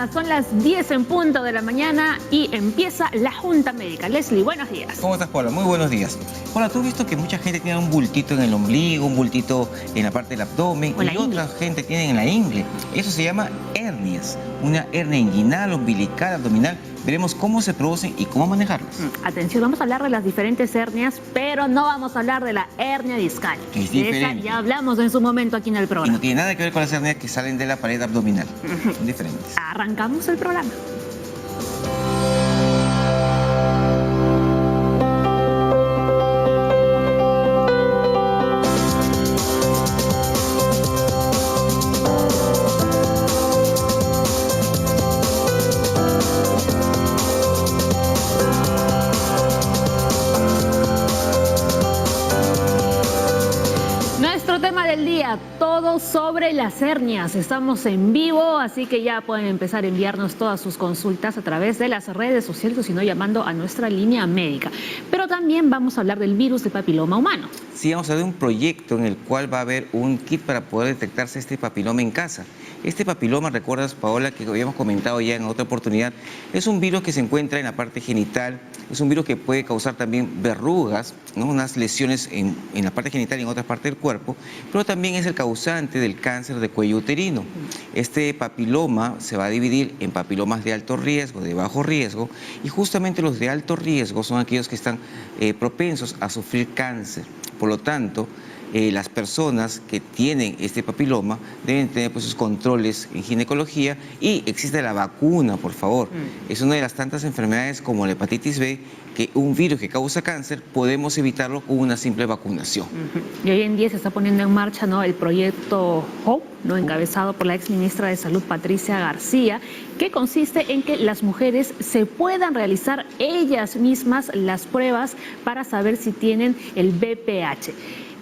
mañana, son las 10 en punto de la mañana y empieza la Junta Médica. Leslie, buenos días. ¿Cómo estás, Paula? Muy buenos días. Paula, tú has visto que mucha gente tiene un bultito en el ombligo, un bultito en la parte del abdomen y otra gente tiene en la ingle. Eso se llama hernias, una hernia inguinal, umbilical, abdominal. Veremos cómo se producen y cómo manejarlas. Atención, vamos a hablar de las diferentes hernias, pero no vamos a hablar de la hernia discal. Es diferente. De esa ya hablamos en su momento aquí en el Y programa. no tiene nada que ver con las hernias que salen de la pared abdominal. Son diferentes. Arrancamos el programa. Del día, todo sobre las hernias. Estamos en vivo, así que ya pueden empezar a enviarnos todas sus consultas a través de las redes sociales o si no llamando a nuestra línea médica. Pero también vamos a hablar del virus de papiloma humano. Sí, vamos a ver un proyecto en el cual va a haber un kit para poder detectarse este papiloma en casa. Este papiloma, recuerdas, Paola, que habíamos comentado ya en otra oportunidad, es un virus que se encuentra en la parte genital, es un virus que puede causar también verrugas, ¿no? Unas lesiones en la parte genital y en otras partes del cuerpo, pero también es el causante del cáncer de cuello uterino. Este papiloma se va a dividir en papilomas de alto riesgo, de bajo riesgo, y justamente los de alto riesgo son aquellos que están propensos a sufrir cáncer. Por lo tanto, las personas que tienen este papiloma deben tener pues, sus controles en ginecología y existe la vacuna, por favor. Es una de las tantas enfermedades como la hepatitis B, que un virus que causa cáncer podemos evitarlo con una simple vacunación. Y hoy en día se está poniendo en marcha, ¿no?, el proyecto HOPE, ¿no?, encabezado por la exministra de Salud Patricia García, que consiste en que las mujeres se puedan realizar ellas mismas las pruebas para saber si tienen el VPH.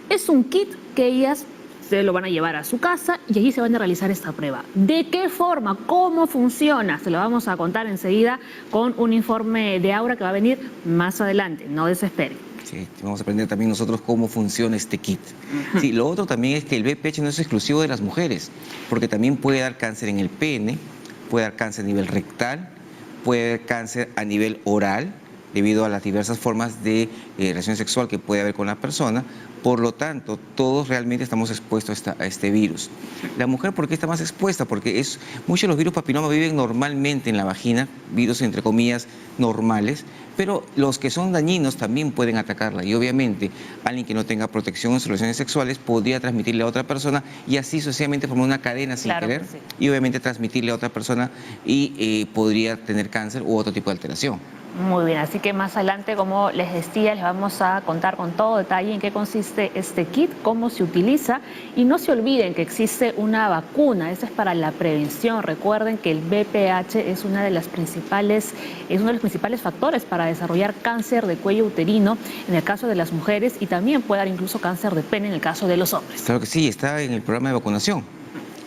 Es un kit que ellas se lo van a llevar a su casa y allí se van a realizar esta prueba. ¿De qué forma? ¿Cómo funciona? Se lo vamos a contar enseguida con un informe de Aura que va a venir más adelante. No desesperen. Sí, vamos a aprender también nosotros cómo funciona este kit. Sí, lo otro también es que el VPH no es exclusivo de las mujeres, porque también puede dar cáncer en el pene, puede dar cáncer a nivel rectal, puede dar cáncer a nivel oral, debido a las diversas formas de relación sexual que puede haber con la persona. Por lo tanto, todos realmente estamos expuestos a este virus. La mujer, ¿por qué está más expuesta? Porque muchos de los virus papiloma viven normalmente en la vagina, virus entre comillas normales, pero los que son dañinos también pueden atacarla. Y obviamente, alguien que no tenga protección en sus relaciones sexuales podría transmitirle a otra persona y así sucesivamente formar una cadena sin querer. Sí. Y obviamente transmitirle a otra persona y podría tener cáncer u otro tipo de alteración. Muy bien, así que más adelante, como les decía, les vamos a contar con todo detalle en qué consiste este kit, cómo se utiliza y no se olviden que existe una vacuna, esa es para la prevención. Recuerden que el VPH es uno de los principales factores para desarrollar cáncer de cuello uterino en el caso de las mujeres y también puede dar incluso cáncer de pene en el caso de los hombres. Claro que sí, está en el programa de vacunación.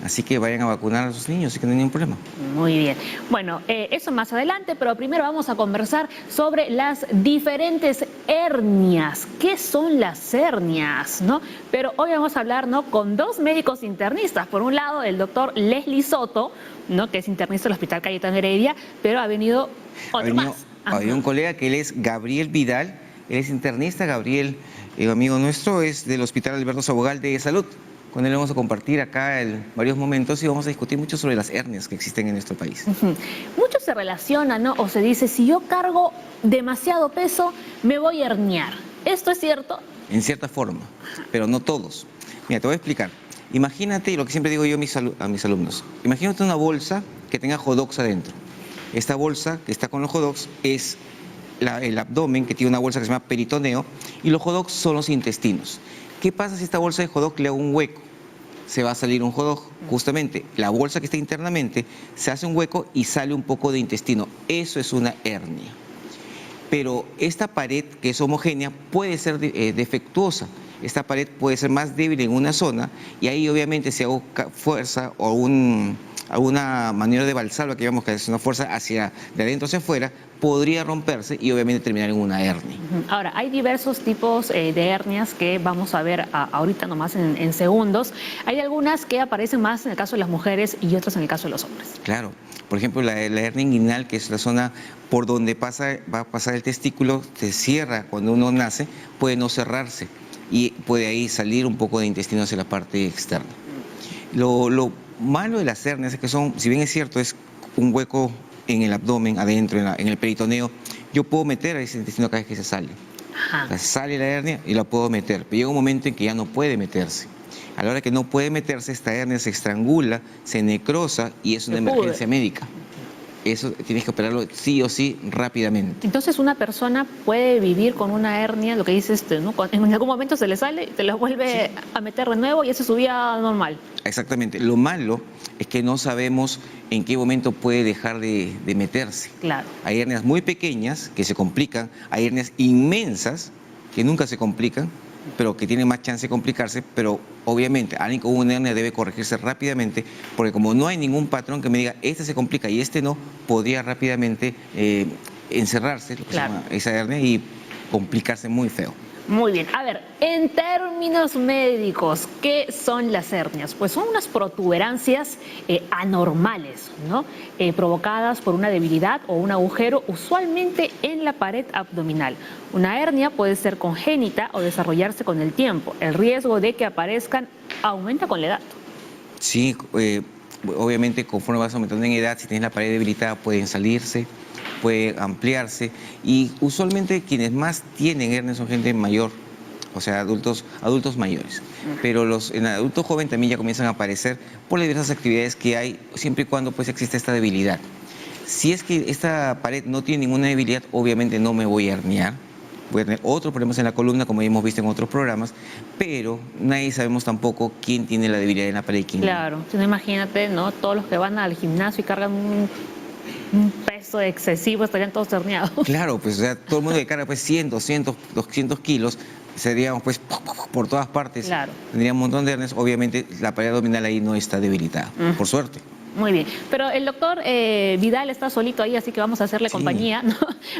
Así que vayan a vacunar a sus niños, así que no hay ningún problema. Muy bien. Bueno, eso más adelante, pero primero vamos a conversar sobre las diferentes hernias. ¿Qué son las hernias, no? Pero hoy vamos a hablar, ¿no?, con dos médicos internistas. Por un lado, el doctor Leslie Soto, ¿no?, que es internista del Hospital Cayetano Heredia, pero ha venido otro más. Hay un colega que él es Gabriel Vidal, él es internista. Gabriel, amigo nuestro, es del Hospital Alberto Sabogal de Salud. Con él vamos a compartir acá varios momentos y vamos a discutir mucho sobre las hernias que existen en nuestro país. Mucho se relaciona, ¿no?, o se dice, si yo cargo demasiado peso, me voy a herniar. ¿Esto es cierto? En cierta forma, pero no todos. Mira, te voy a explicar. Imagínate, lo que siempre digo yo a mis alumnos, imagínate una bolsa que tenga hot dogs adentro. Esta bolsa que está con los hot dogs es el abdomen, que tiene una bolsa que se llama peritoneo, y los hot dogs son los intestinos. ¿Qué pasa si esta bolsa de hot dog le hago un hueco? Se va a salir un hot dog. Justamente, la bolsa que está internamente se hace un hueco y sale un poco de intestino. Eso es una hernia. Pero esta pared, que es homogénea, puede ser defectuosa. esta pared puede ser más débil en una zona y ahí obviamente si hago fuerza o alguna maniera de valsalva, que digamos que es una fuerza hacia de adentro hacia afuera, podría romperse y obviamente terminar en una hernia. Ahora, hay diversos tipos de hernias que vamos a ver ahorita nomás en segundos. Hay algunas que aparecen más en el caso de las mujeres y otras en el caso de los hombres. Claro, por ejemplo la hernia inguinal, que es la zona por donde va a pasar el testículo, se cierra cuando uno nace, puede no cerrarse y puede ahí salir un poco de intestino hacia la parte externa. Lo malo de las hernias es que son, si bien es cierto, es un hueco en el abdomen, adentro, en el peritoneo, yo puedo meter a ese intestino cada vez que se sale. O sea, sale la hernia y la puedo meter, pero llega un momento en que ya no puede meterse. A la hora que no puede meterse, esta hernia se estrangula, se necrosa y es una emergencia médica. Eso tienes que operarlo sí o sí rápidamente. Entonces una persona puede vivir con una hernia, lo que dices, ¿no? En algún momento se le sale, te la vuelve a meter de nuevo y hace su vida normal. Exactamente. Lo malo es que no sabemos en qué momento puede dejar de meterse. Claro. Hay hernias muy pequeñas que se complican, hay hernias inmensas que nunca se complican, pero que tienen más chance de complicarse, pero obviamente alguien con una hernia debe corregirse rápidamente, porque como no hay ningún patrón que me diga, este se complica y este no, podría rápidamente encerrarse, lo que se llama esa hernia, y complicarse muy feo. Muy bien. A ver, en términos médicos, ¿qué son las hernias? Pues son unas protuberancias anormales, ¿no? Provocadas por una debilidad o un agujero, usualmente en la pared abdominal. Una hernia puede ser congénita o desarrollarse con el tiempo. El riesgo de que aparezcan aumenta con la edad. Sí, obviamente conforme vas aumentando en edad, si tienes la pared debilitada pueden salirse, puede ampliarse y usualmente quienes más tienen hernias son gente mayor, o sea, adultos mayores. Pero en adultos jóvenes también ya comienzan a aparecer por las diversas actividades que hay, siempre y cuando pues existe esta debilidad. Si es que esta pared no tiene ninguna debilidad, obviamente no me voy a herniar. Voy a tener otros problemas en la columna, como ya hemos visto en otros programas, pero nadie sabemos tampoco quién tiene la debilidad en la pared y quién no. Claro, si no, imagínate, ¿no? Todos los que van al gimnasio y cargan un peso excesivo estarían todos herniados. Claro, pues o sea, todo el mundo que carga pues 100, 200, 200 kilos, seríamos pues por todas partes. Claro. Tendría un montón de hernias, obviamente la pared abdominal ahí no está debilitada, por suerte. Muy bien, pero el doctor Vidal está solito ahí, así que vamos a hacerle compañía, ¿no?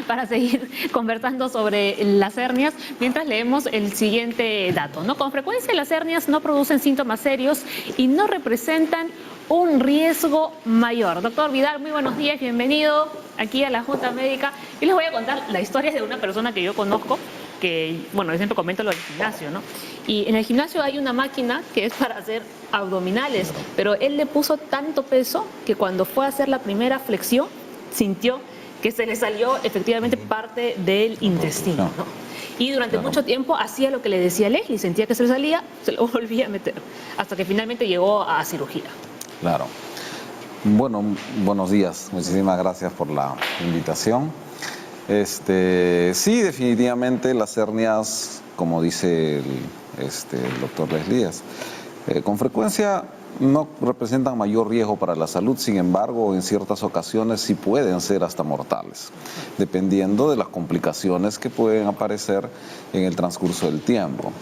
Para seguir conversando sobre las hernias, mientras leemos el siguiente dato, ¿no? Con frecuencia las hernias no producen síntomas serios y no representan un riesgo mayor. Doctor Vidal, muy buenos días, bienvenido aquí a la Junta Médica. Y les voy a contar la historia de una persona que yo conozco, que, bueno, yo siempre comento lo del gimnasio, ¿no? Y en el gimnasio hay una máquina que es para hacer abdominales, pero él le puso tanto peso que cuando fue a hacer la primera flexión, sintió que se le salió efectivamente parte del intestino, ¿no? Y durante mucho tiempo hacía lo que le decía Leslie, sentía que se le salía, se lo volvía a meter, hasta que finalmente llegó a cirugía. Claro. Bueno, buenos días, muchísimas gracias por la invitación. Sí, definitivamente las hernias, como dice el doctor Leslie, con frecuencia no representan mayor riesgo para la salud, sin embargo, en ciertas ocasiones sí pueden ser hasta mortales, dependiendo de las complicaciones que pueden aparecer en el transcurso del tiempo.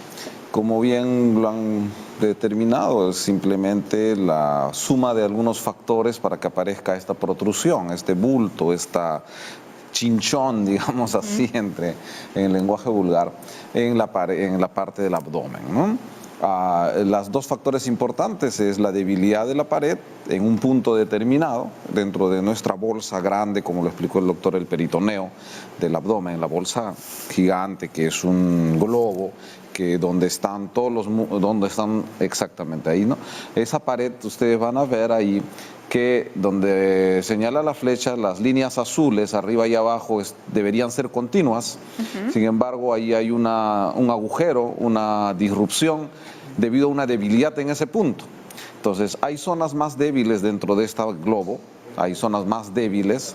Como bien lo han determinado, es simplemente la suma de algunos factores para que aparezca esta protrusión, este bulto, esta chinchón, digamos así, en el lenguaje vulgar, en la parte del abdomen, ¿no? Los dos factores importantes es la debilidad de la pared en un punto determinado, dentro de nuestra bolsa grande, como lo explicó el doctor, el peritoneo del abdomen, la bolsa gigante que es un globo, que donde están donde están exactamente ahí, ¿no? Esa pared, ustedes van a ver ahí que donde señala la flecha, las líneas azules arriba y abajo deberían ser continuas. Sin embargo, ahí hay un agujero, una disrupción debido a una debilidad en ese punto. Entonces, hay zonas más débiles dentro de este globo, hay zonas más débiles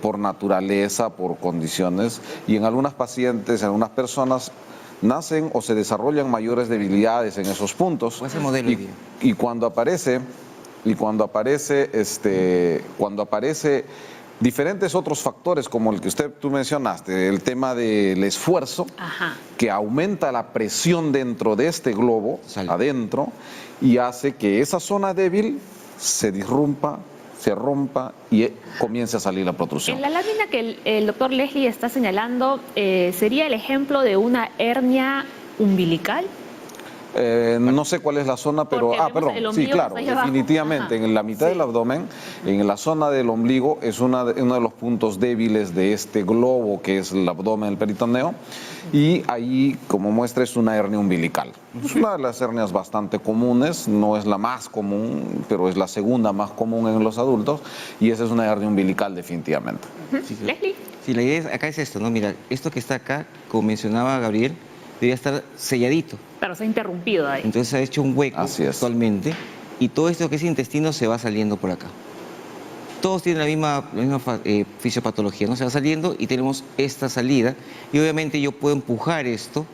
por naturaleza, por condiciones, y en algunas pacientes, en algunas personas, nacen o se desarrollan mayores debilidades en esos puntos. ¿Cuál es el modelo? Y cuando aparece Diferentes otros factores, como el que tú mencionaste, el tema del esfuerzo, Ajá. que aumenta la presión dentro de este globo, adentro, y hace que esa zona débil se disrumpa, se rompa y comience a salir la protrusión. En la lámina que el doctor Leslie está señalando, ¿sería el ejemplo de una hernia umbilical? No sé cuál es la zona, pero... Porque perdón, el sí, ombligo claro, está ahí abajo. definitivamente. Ajá. En la mitad del abdomen, en la zona del ombligo, es uno de los puntos débiles de este globo que es el abdomen del peritoneo, y ahí, como muestra, es una hernia umbilical. Es una de las hernias bastante comunes, no es la más común, pero es la segunda más común en los adultos, y esa es una hernia umbilical definitivamente. Leslie. Sí, la idea acá es esto, ¿no? Mira, esto que está acá, como mencionaba Gabriel, debería estar selladito. Pero se ha interrumpido ahí. Entonces se ha hecho un hueco Así es. actualmente y todo esto que es intestino se va saliendo por acá. Todos tienen la misma fisiopatología, ¿no? Se va saliendo y tenemos esta salida y obviamente yo puedo empujar esto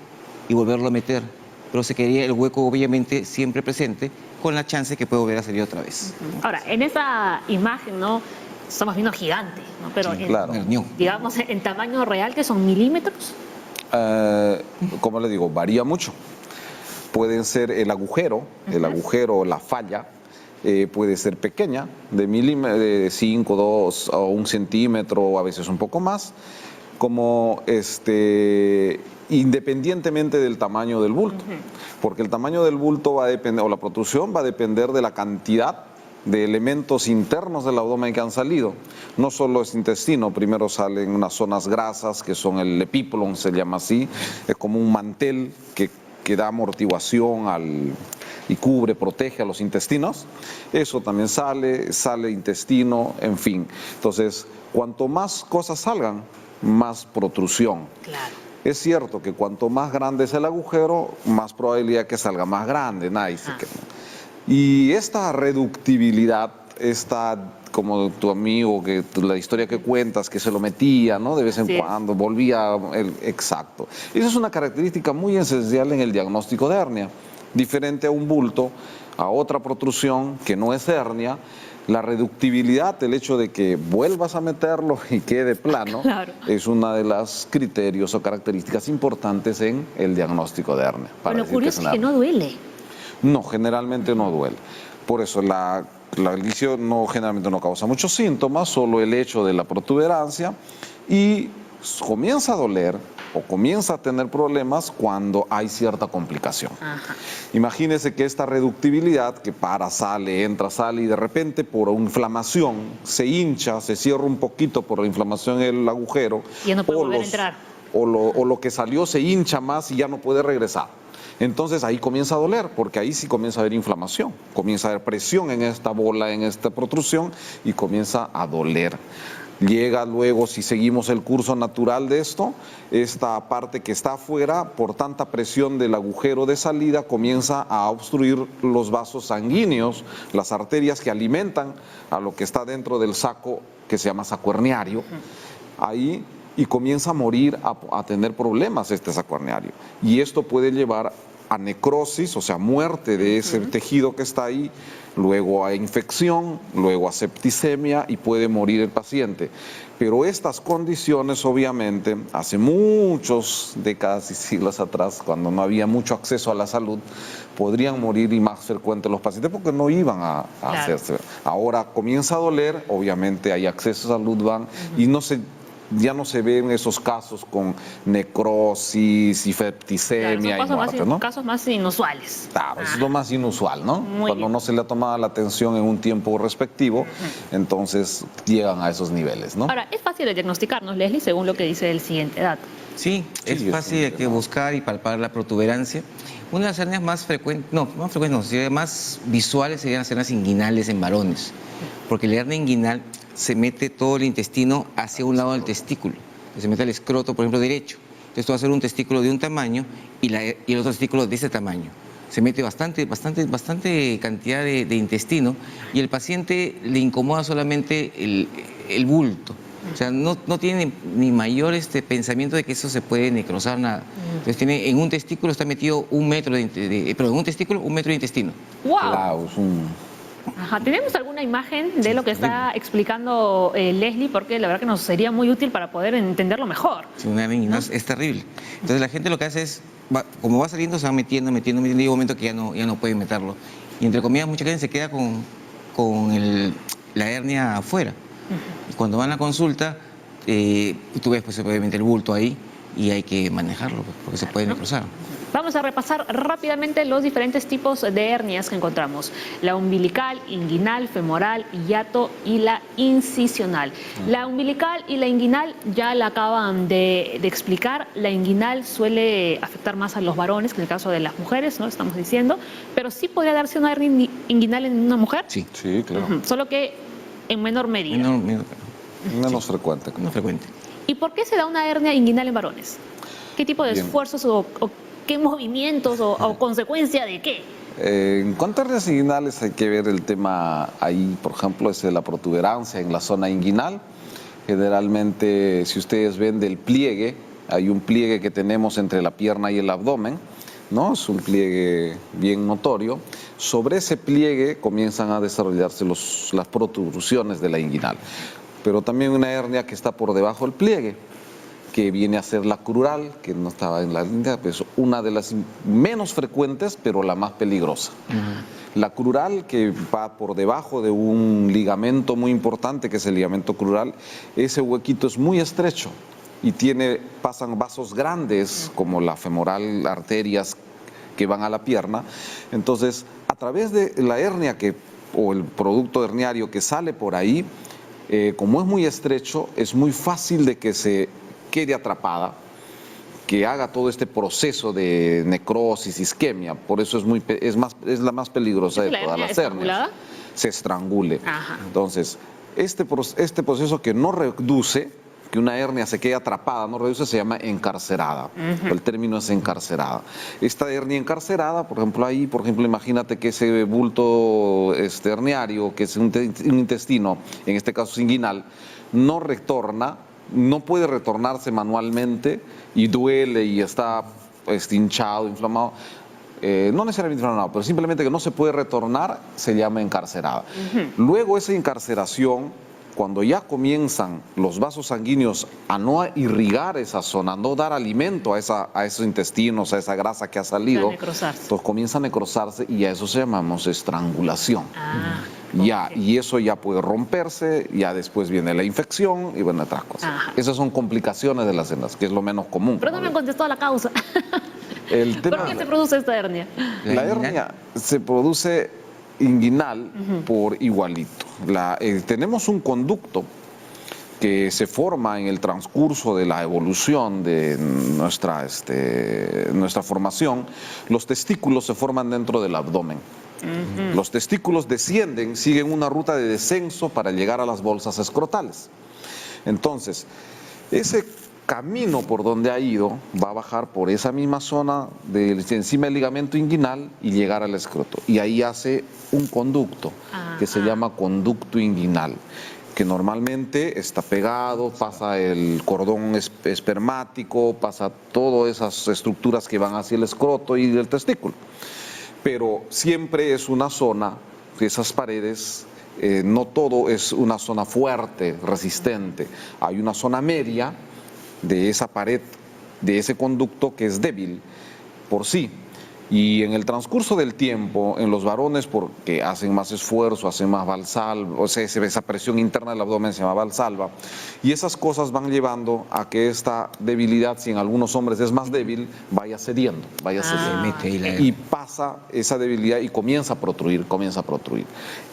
y volverlo a meter, pero se quedaría el hueco obviamente siempre presente con la chance que puede volver a salir otra vez. Ahora, en esa imagen, ¿no? Estamos viendo gigantes, ¿no? Pero Sí, claro. digamos, en tamaño real, que son milímetros. Como le digo, varía mucho. Pueden ser el agujero, la falla, puede ser pequeña, de 5, 2 o 1 centímetro, o a veces un poco más, como independientemente del tamaño del bulto. Porque el tamaño del bulto va a depender, o la protrusión va a depender de la cantidad de elementos internos del abdomen que han salido. No solo es intestino, primero salen unas zonas grasas que son el epíplon, se llama así, es como un mantel que da amortiguación y cubre, protege a los intestinos. Eso también sale intestino, en fin. Entonces, cuanto más cosas salgan, más protrusión. Claro. Es cierto que cuanto más grande es el agujero, más probabilidad que salga más grande. Y esta reductibilidad, como tu amigo, la historia que cuentas, que se lo metía, ¿no? De vez en cuando, volvía, exacto. Esa es una característica muy esencial en el diagnóstico de hernia. Diferente a un bulto, a otra protrusión que no es hernia, la reductibilidad, el hecho de que vuelvas a meterlo y quede plano, claro, es una de las criterios o características importantes en el diagnóstico de hernia. Lo curioso es que no duele. No, generalmente no duele. Por eso la inicio generalmente no causa muchos síntomas, solo el hecho de la protuberancia, y comienza a doler o comienza a tener problemas cuando hay cierta complicación. Ajá. Imagínese que esta reductibilidad que sale, entra, sale, y de repente por inflamación se hincha, se cierra un poquito por la inflamación el agujero, y ya no puede volver a entrar. O lo que salió se hincha más y ya no puede regresar. Entonces ahí comienza a doler, porque ahí sí comienza a haber inflamación, comienza a haber presión en esta bola, en esta protrusión, y comienza a doler. Llega luego, si seguimos el curso natural de esto, esta parte que está afuera, por tanta presión del agujero de salida, comienza a obstruir los vasos sanguíneos, las arterias que alimentan a lo que está dentro del saco, que se llama saco herniario. Ahí, y comienza a morir, a tener problemas este saco herniario. Y esto puede llevar a necrosis, o sea, muerte de ese tejido que está ahí, luego a infección, luego a septicemia, y puede morir el paciente. Pero estas condiciones, obviamente, hace muchas décadas y siglos atrás, cuando no había mucho acceso a la salud, podrían morir, y más frecuente los pacientes, porque no iban a hacerse. Ahora comienza a doler, obviamente hay acceso a salud, y ya no se ven esos casos con necrosis y septicemia y muerte, ¿no? Casos más inusuales. Claro, eso es lo más inusual, ¿no? Cuando bien. no se le ha tomado la atención en un tiempo respectivo, entonces llegan a esos niveles, ¿no? Ahora, es fácil de diagnosticarnos, Leslie, según lo que dice el siguiente dato. Sí, es fácil de buscar y palpar la protuberancia. Una de las hernias más frecuentes, más visuales serían las hernias inguinales en varones, porque la hernia inguinal se mete todo el intestino hacia un lado del testículo, se mete el escroto, por ejemplo, derecho. Entonces esto va a ser un testículo de un tamaño y el otro testículo de ese tamaño. Se mete bastante cantidad de intestino, y el paciente le incomoda solamente el bulto. O sea, no tiene ni mayor pensamiento de que eso se puede necrosar, nada. Entonces en un testículo está metido 1 metro pero en un testículo 1 metro de intestino. ¡Wow! Claro, Ajá. ¿Tenemos alguna imagen de lo que está explicando Leslie? Porque la verdad que nos sería muy útil para poder entenderlo mejor. Sí, una hernia inguinal es terrible. Entonces la gente lo que hace es, como va saliendo, se va metiendo, y llega un momento que ya no puede meterlo. Y entre comillas, mucha gente se queda con la hernia afuera. Y cuando van a la consulta, tú ves pues obviamente el bulto ahí y hay que manejarlo pues, porque se puede necrosar. Vamos a repasar rápidamente los diferentes tipos de hernias que encontramos. La umbilical, inguinal, femoral, hiato y la incisional. La umbilical y la inguinal ya la acaban de explicar. La inguinal suele afectar más a los varones que en el caso de las mujeres, ¿no? Estamos diciendo. Pero sí podría darse una hernia inguinal en una mujer. Sí. Sí, claro. Solo que en menor medida. Menos frecuente. Menos frecuente. ¿Y por qué se da una hernia inguinal en varones? ¿Qué tipo de Bien. esfuerzos o qué movimientos o consecuencia de qué? En cuanto a hernias inguinales hay que ver el tema ahí, por ejemplo, es la protuberancia en la zona inguinal. Generalmente, si ustedes ven del pliegue, hay un pliegue que tenemos entre la pierna y el abdomen, ¿no? Es un pliegue bien notorio. Sobre ese pliegue comienzan a desarrollarse las protrusiones de la inguinal. Pero también una hernia que está por debajo del pliegue, que viene a ser la crural, que no estaba en la línea, pues una de las menos frecuentes, pero la más peligrosa. La crural, que va por debajo de un ligamento muy importante, que es el ligamento crural, ese huequito es muy estrecho y pasan vasos grandes, como la femoral, arterias que van a la pierna. Entonces, a través de la hernia o el producto herniario que sale por ahí, como es muy estrecho, es muy fácil de que se quede atrapada, que haga todo este proceso de necrosis, isquemia. Por eso es la más peligrosa de todas las hernias. Se estrangule. Ajá. Entonces, este proceso que no reduce, que una hernia se quede atrapada, no reduce, se llama encarcerada. El término es encarcerada. Esta hernia encarcerada, por ejemplo, imagínate que ese bulto herniario, que es un intestino, en este caso inguinal, no puede retornarse manualmente y duele y está hinchado, inflamado. No necesariamente inflamado, pero simplemente que no se puede retornar, se llama encarcerada. Luego esa encarceración, cuando ya comienzan los vasos sanguíneos a no irrigar esa zona, a no dar alimento a esos intestinos, a esa grasa que ha salido, entonces comienza a necrosarse y a eso se llamamos estrangulación. Y eso ya puede romperse, ya después viene la infección y bueno, otras cosas. Esas son complicaciones de las hernias, que es lo menos común. Pero no me han contestado la causa. ¿Por qué se produce esta hernia? La hernia se produce inguinal por igualito. Tenemos un conducto que se forma en el transcurso de la evolución de nuestra formación. Los testículos se forman dentro del abdomen. Los testículos descienden, siguen una ruta de descenso para llegar a las bolsas escrotales. Entonces, ese camino por donde ha ido va a bajar por esa misma zona encima del ligamento inguinal y llegar al escroto. Y ahí hace un conducto que se llama conducto inguinal, que normalmente está pegado, pasa el cordón espermático, pasa todas esas estructuras que van hacia el escroto y el testículo. Pero siempre es una zona, esas paredes, no todo es una zona fuerte, resistente. Hay una zona media de esa pared, de ese conducto que es débil por sí. Y en el transcurso del tiempo, en los varones, porque hacen más esfuerzo, hacen más valsalva, o sea, esa presión interna del abdomen se llama valsalva, y esas cosas van llevando a que esta debilidad, si en algunos hombres es más débil, vaya cediendo. Y pasa esa debilidad y comienza a protruir.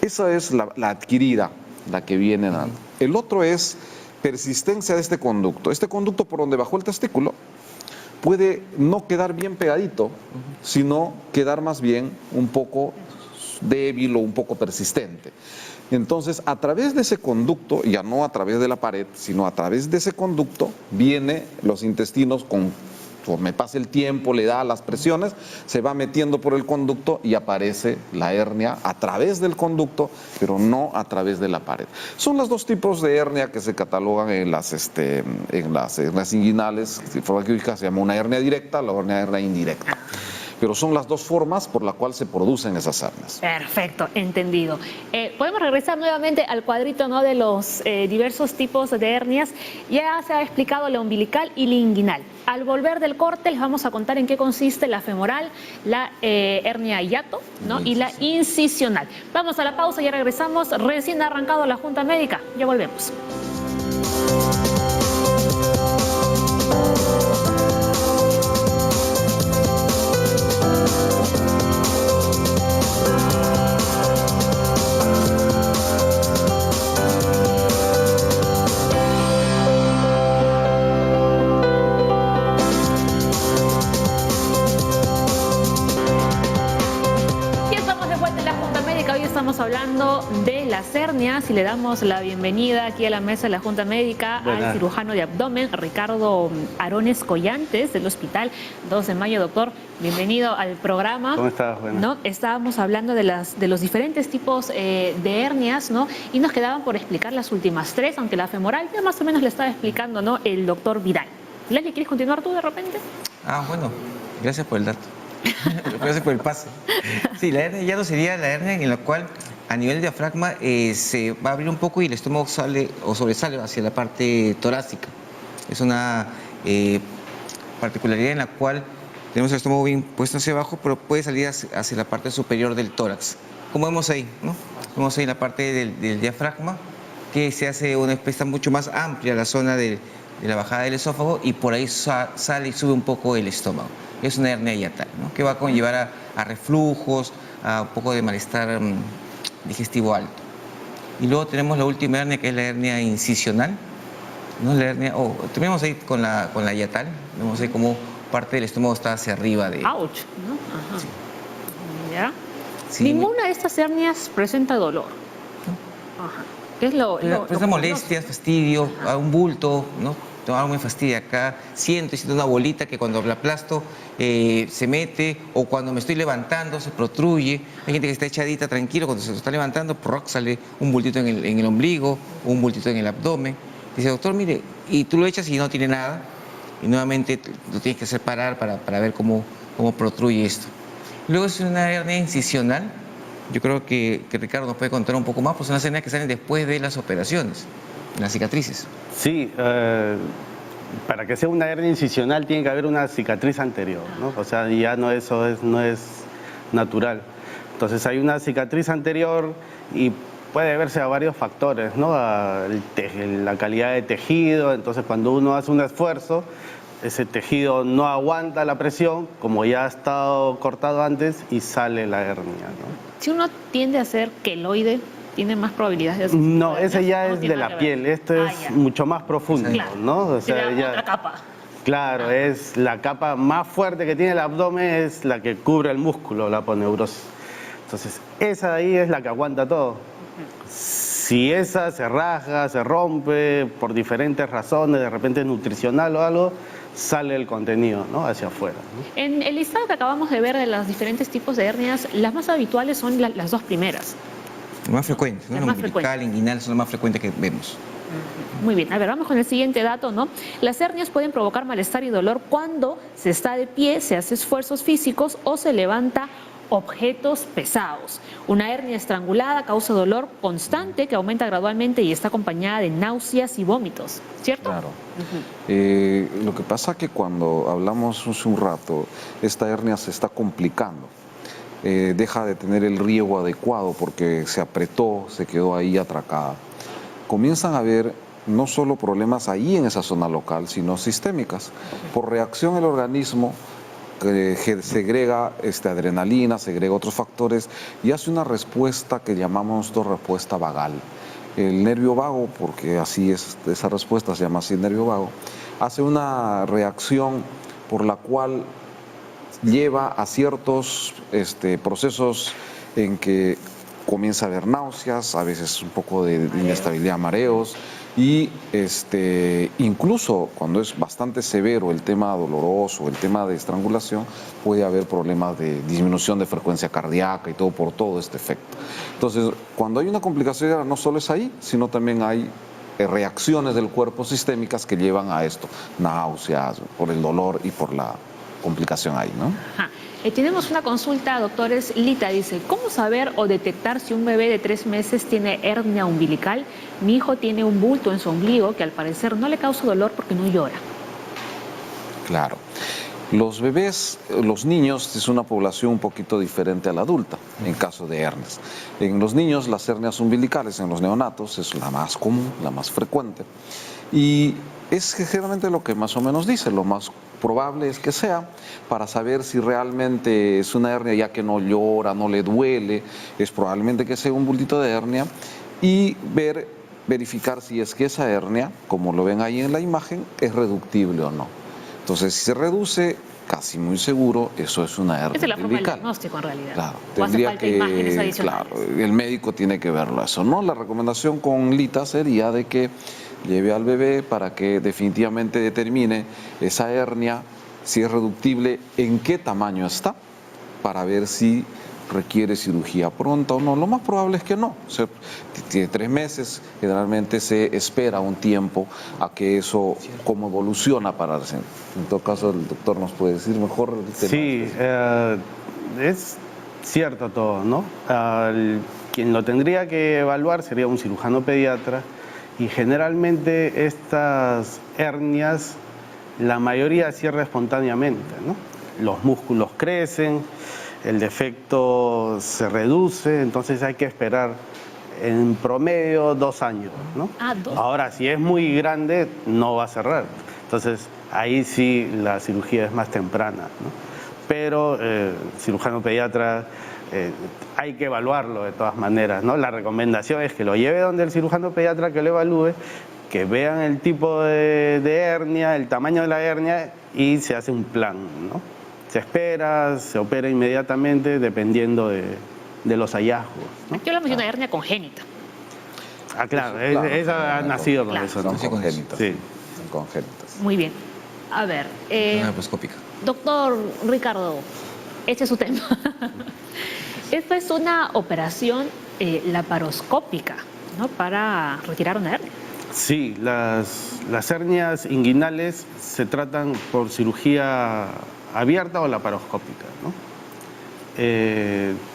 Esa es la adquirida, la que viene. El otro es persistencia de este conducto. Este conducto por donde bajó el testículo puede no quedar bien pegadito, sino quedar más bien un poco débil o un poco persistente. Entonces, a través de ese conducto, ya no a través de la pared, sino a través de ese conducto, viene los intestinos conforme pasa el tiempo, le da las presiones, se va metiendo por el conducto y aparece la hernia a través del conducto, pero no a través de la pared. Son los dos tipos de hernia que se catalogan en las hernias inguinales. De forma quirúrgica se llama una hernia directa, la hernia indirecta. pero son las dos formas por las cuales se producen esas hernias. Perfecto, entendido. Podemos regresar nuevamente al cuadrito, ¿no?, de los diversos tipos de hernias. Ya se ha explicado la umbilical y la inguinal. Al volver del corte les vamos a contar en qué consiste la femoral, la hernia hiato, ¿no?, y la incisional. Vamos a la pausa y ya regresamos. Recién ha arrancado la Junta Médica. Ya volvemos. Estamos hablando de las hernias y le damos la bienvenida aquí a la mesa de la Junta Médica al cirujano de abdomen, Ricardo Arones Collantes, del Hospital 2 de Mayo. Doctor, bienvenido al programa. ¿Cómo estás? Buenas. ¿No? Estábamos hablando de los diferentes tipos de hernias, ¿no? Y nos quedaban por explicar las últimas tres, aunque la femoral ya más o menos le estaba explicando, ¿no?, el doctor Vidal. Leslie, ¿quieres continuar tú de repente? Bueno, gracias por el dato. Gracias por el pase. Sí, la hernia hiato sería la hernia en la cual a nivel diafragma se va a abrir un poco y el estómago sale o sobresale hacia la parte torácica. Es una particularidad en la cual tenemos el estómago bien puesto hacia abajo, pero puede salir hacia la parte superior del tórax. Como vemos ahí, ¿no? Vemos ahí en la parte del diafragma que se hace una especie mucho más amplia la zona de la bajada del esófago y por ahí sale y sube un poco el estómago. Es una hernia hiatal, ¿no?, que va a conllevar a reflujos, a un poco de malestar digestivo alto. Y luego tenemos la última hernia, que es la hernia incisional, ¿no? La hernia, terminamos ahí con la hiatal, vemos ahí como parte del estómago está hacia arriba de... ¡Auch! ¿No? Ajá. Sí. ¿Ya? Sí. Ninguna de estas hernias presenta dolor. Ajá. ¿Qué es presenta molestias, fastidio, a un bulto, ¿no? Algo me fastidia acá, siento una bolita que cuando la aplasto se mete, o cuando me estoy levantando se protruye. Hay gente que está echadita tranquilo, cuando se está levantando, sale un bultito en el ombligo, o un bultito en el abdomen. Dice, doctor, mire, y tú lo echas y no tiene nada, y nuevamente lo tienes que hacer parar para ver cómo protruye esto. Luego es una hernia incisional. Yo creo que Ricardo nos puede contar un poco más, pues son las hernias que salen después de las operaciones, las cicatrices. Sí, para que sea una hernia incisional tiene que haber una cicatriz anterior, ¿no? O sea, ya no es natural. Entonces hay una cicatriz anterior y puede deberse a varios factores, ¿no? La calidad de tejido. Entonces cuando uno hace un esfuerzo, ese tejido no aguanta la presión, como ya ha estado cortado antes, y sale la hernia, ¿no? Si uno tiende a ser queloide, ¿tiene más probabilidades de No, ese ya es de la piel, esto es mucho más profundo, claro, ¿no? O sea, ya, otra capa. Claro, es la capa más fuerte que tiene el abdomen, es la que cubre el músculo, la aponeurosis. Entonces, esa de ahí es la que aguanta todo. Si esa se rasga, se rompe, por diferentes razones, de repente nutricional o algo, sale el contenido, ¿no?, hacia afuera, ¿no? En el listado que acabamos de ver de los diferentes tipos de hernias, las más habituales son las dos primeras. Las más frecuentes, ¿no? La umbilical, inguinal son las más frecuentes que vemos. Muy bien, a ver, vamos con el siguiente dato, ¿no? Las hernias pueden provocar malestar y dolor cuando se está de pie, se hace esfuerzos físicos o se levanta objetos pesados. Una hernia estrangulada causa dolor constante que aumenta gradualmente y está acompañada de náuseas y vómitos, ¿cierto? Claro. Lo que pasa es que cuando hablamos hace un rato, esta hernia se está complicando. Deja de tener el riego adecuado porque se apretó, se quedó ahí atracada. Comienzan a haber no solo problemas ahí en esa zona local, sino sistémicas. Por reacción el organismo segrega adrenalina, segrega otros factores y hace una respuesta que llamamos nosotros respuesta vagal. El nervio vago, porque así es, esa respuesta se llama así nervio vago, hace una reacción por la cual lleva a ciertos procesos en que comienza a haber náuseas, a veces un poco de inestabilidad, mareos, y incluso cuando es bastante severo el tema doloroso, el tema de estrangulación, puede haber problemas de disminución de frecuencia cardíaca y todo por todo este efecto. Entonces, cuando hay una complicación, no solo es ahí, sino también hay reacciones del cuerpo sistémicas que llevan a esto, náuseas, por el dolor y por la complicación hay, ¿no? Ajá. Tenemos una consulta, doctores. Lita dice, ¿cómo saber o detectar si un bebé de 3 meses tiene hernia umbilical? Mi hijo tiene un bulto en su ombligo que al parecer no le causa dolor porque no llora. Claro. Los bebés, los niños, es una población un poquito diferente a la adulta en caso de hernias. En los niños, las hernias umbilicales, en los neonatos, es la más común, la más frecuente. Y es generalmente lo que más o menos dice, lo más probable es que sea, para saber si realmente es una hernia ya que no llora, no le duele, es probablemente que sea un bultito de hernia, y verificar si es que esa hernia, como lo ven ahí en la imagen, es reductible o no. Entonces, si se reduce, casi muy seguro, eso es una hernia Esa es la forma del umbilical. diagnóstico en realidad. Claro, ¿O hace falta imágenes adicionales? claro, el médico tiene que verlo eso, ¿no? La recomendación con Lita sería de que lleve al bebé para que definitivamente determine esa hernia, si es reductible, en qué tamaño está, para ver si requiere cirugía pronta o no. Lo más probable es que no. O sea, tiene 3 meses, generalmente se espera un tiempo a que eso, cómo evoluciona para... En todo caso, el doctor nos puede decir mejor el tema. Sí, es cierto todo, ¿no? Quien lo tendría que evaluar sería un cirujano pediatra, y generalmente estas hernias, la mayoría cierra espontáneamente, ¿no? Los músculos crecen, el defecto se reduce, entonces hay que esperar en promedio 2 años, ¿no? Ahora, si es muy grande, no va a cerrar. Entonces, ahí sí la cirugía es más temprana, ¿no? Pero cirujano pediatra, hay que evaluarlo de todas maneras, ¿no? La recomendación es que lo lleve donde el cirujano pediatra, que lo evalúe, que vean el tipo de hernia, el tamaño de la hernia, y se hace un plan, ¿no? Se espera, se opera inmediatamente dependiendo de los hallazgos, ¿no? Aquí hablamos de una hernia congénita. Ah, claro, Claro, esa ha nacido con claro. eso, Son ¿no? congénitas. Sí. Son congénitas. Muy bien. A ver, Una laparoscópica. doctor Ricardo, este es su tema. Esta es una operación laparoscópica, ¿no? Para retirar una hernia. Sí, las hernias inguinales se tratan por cirugía abierta o laparoscópica, ¿no?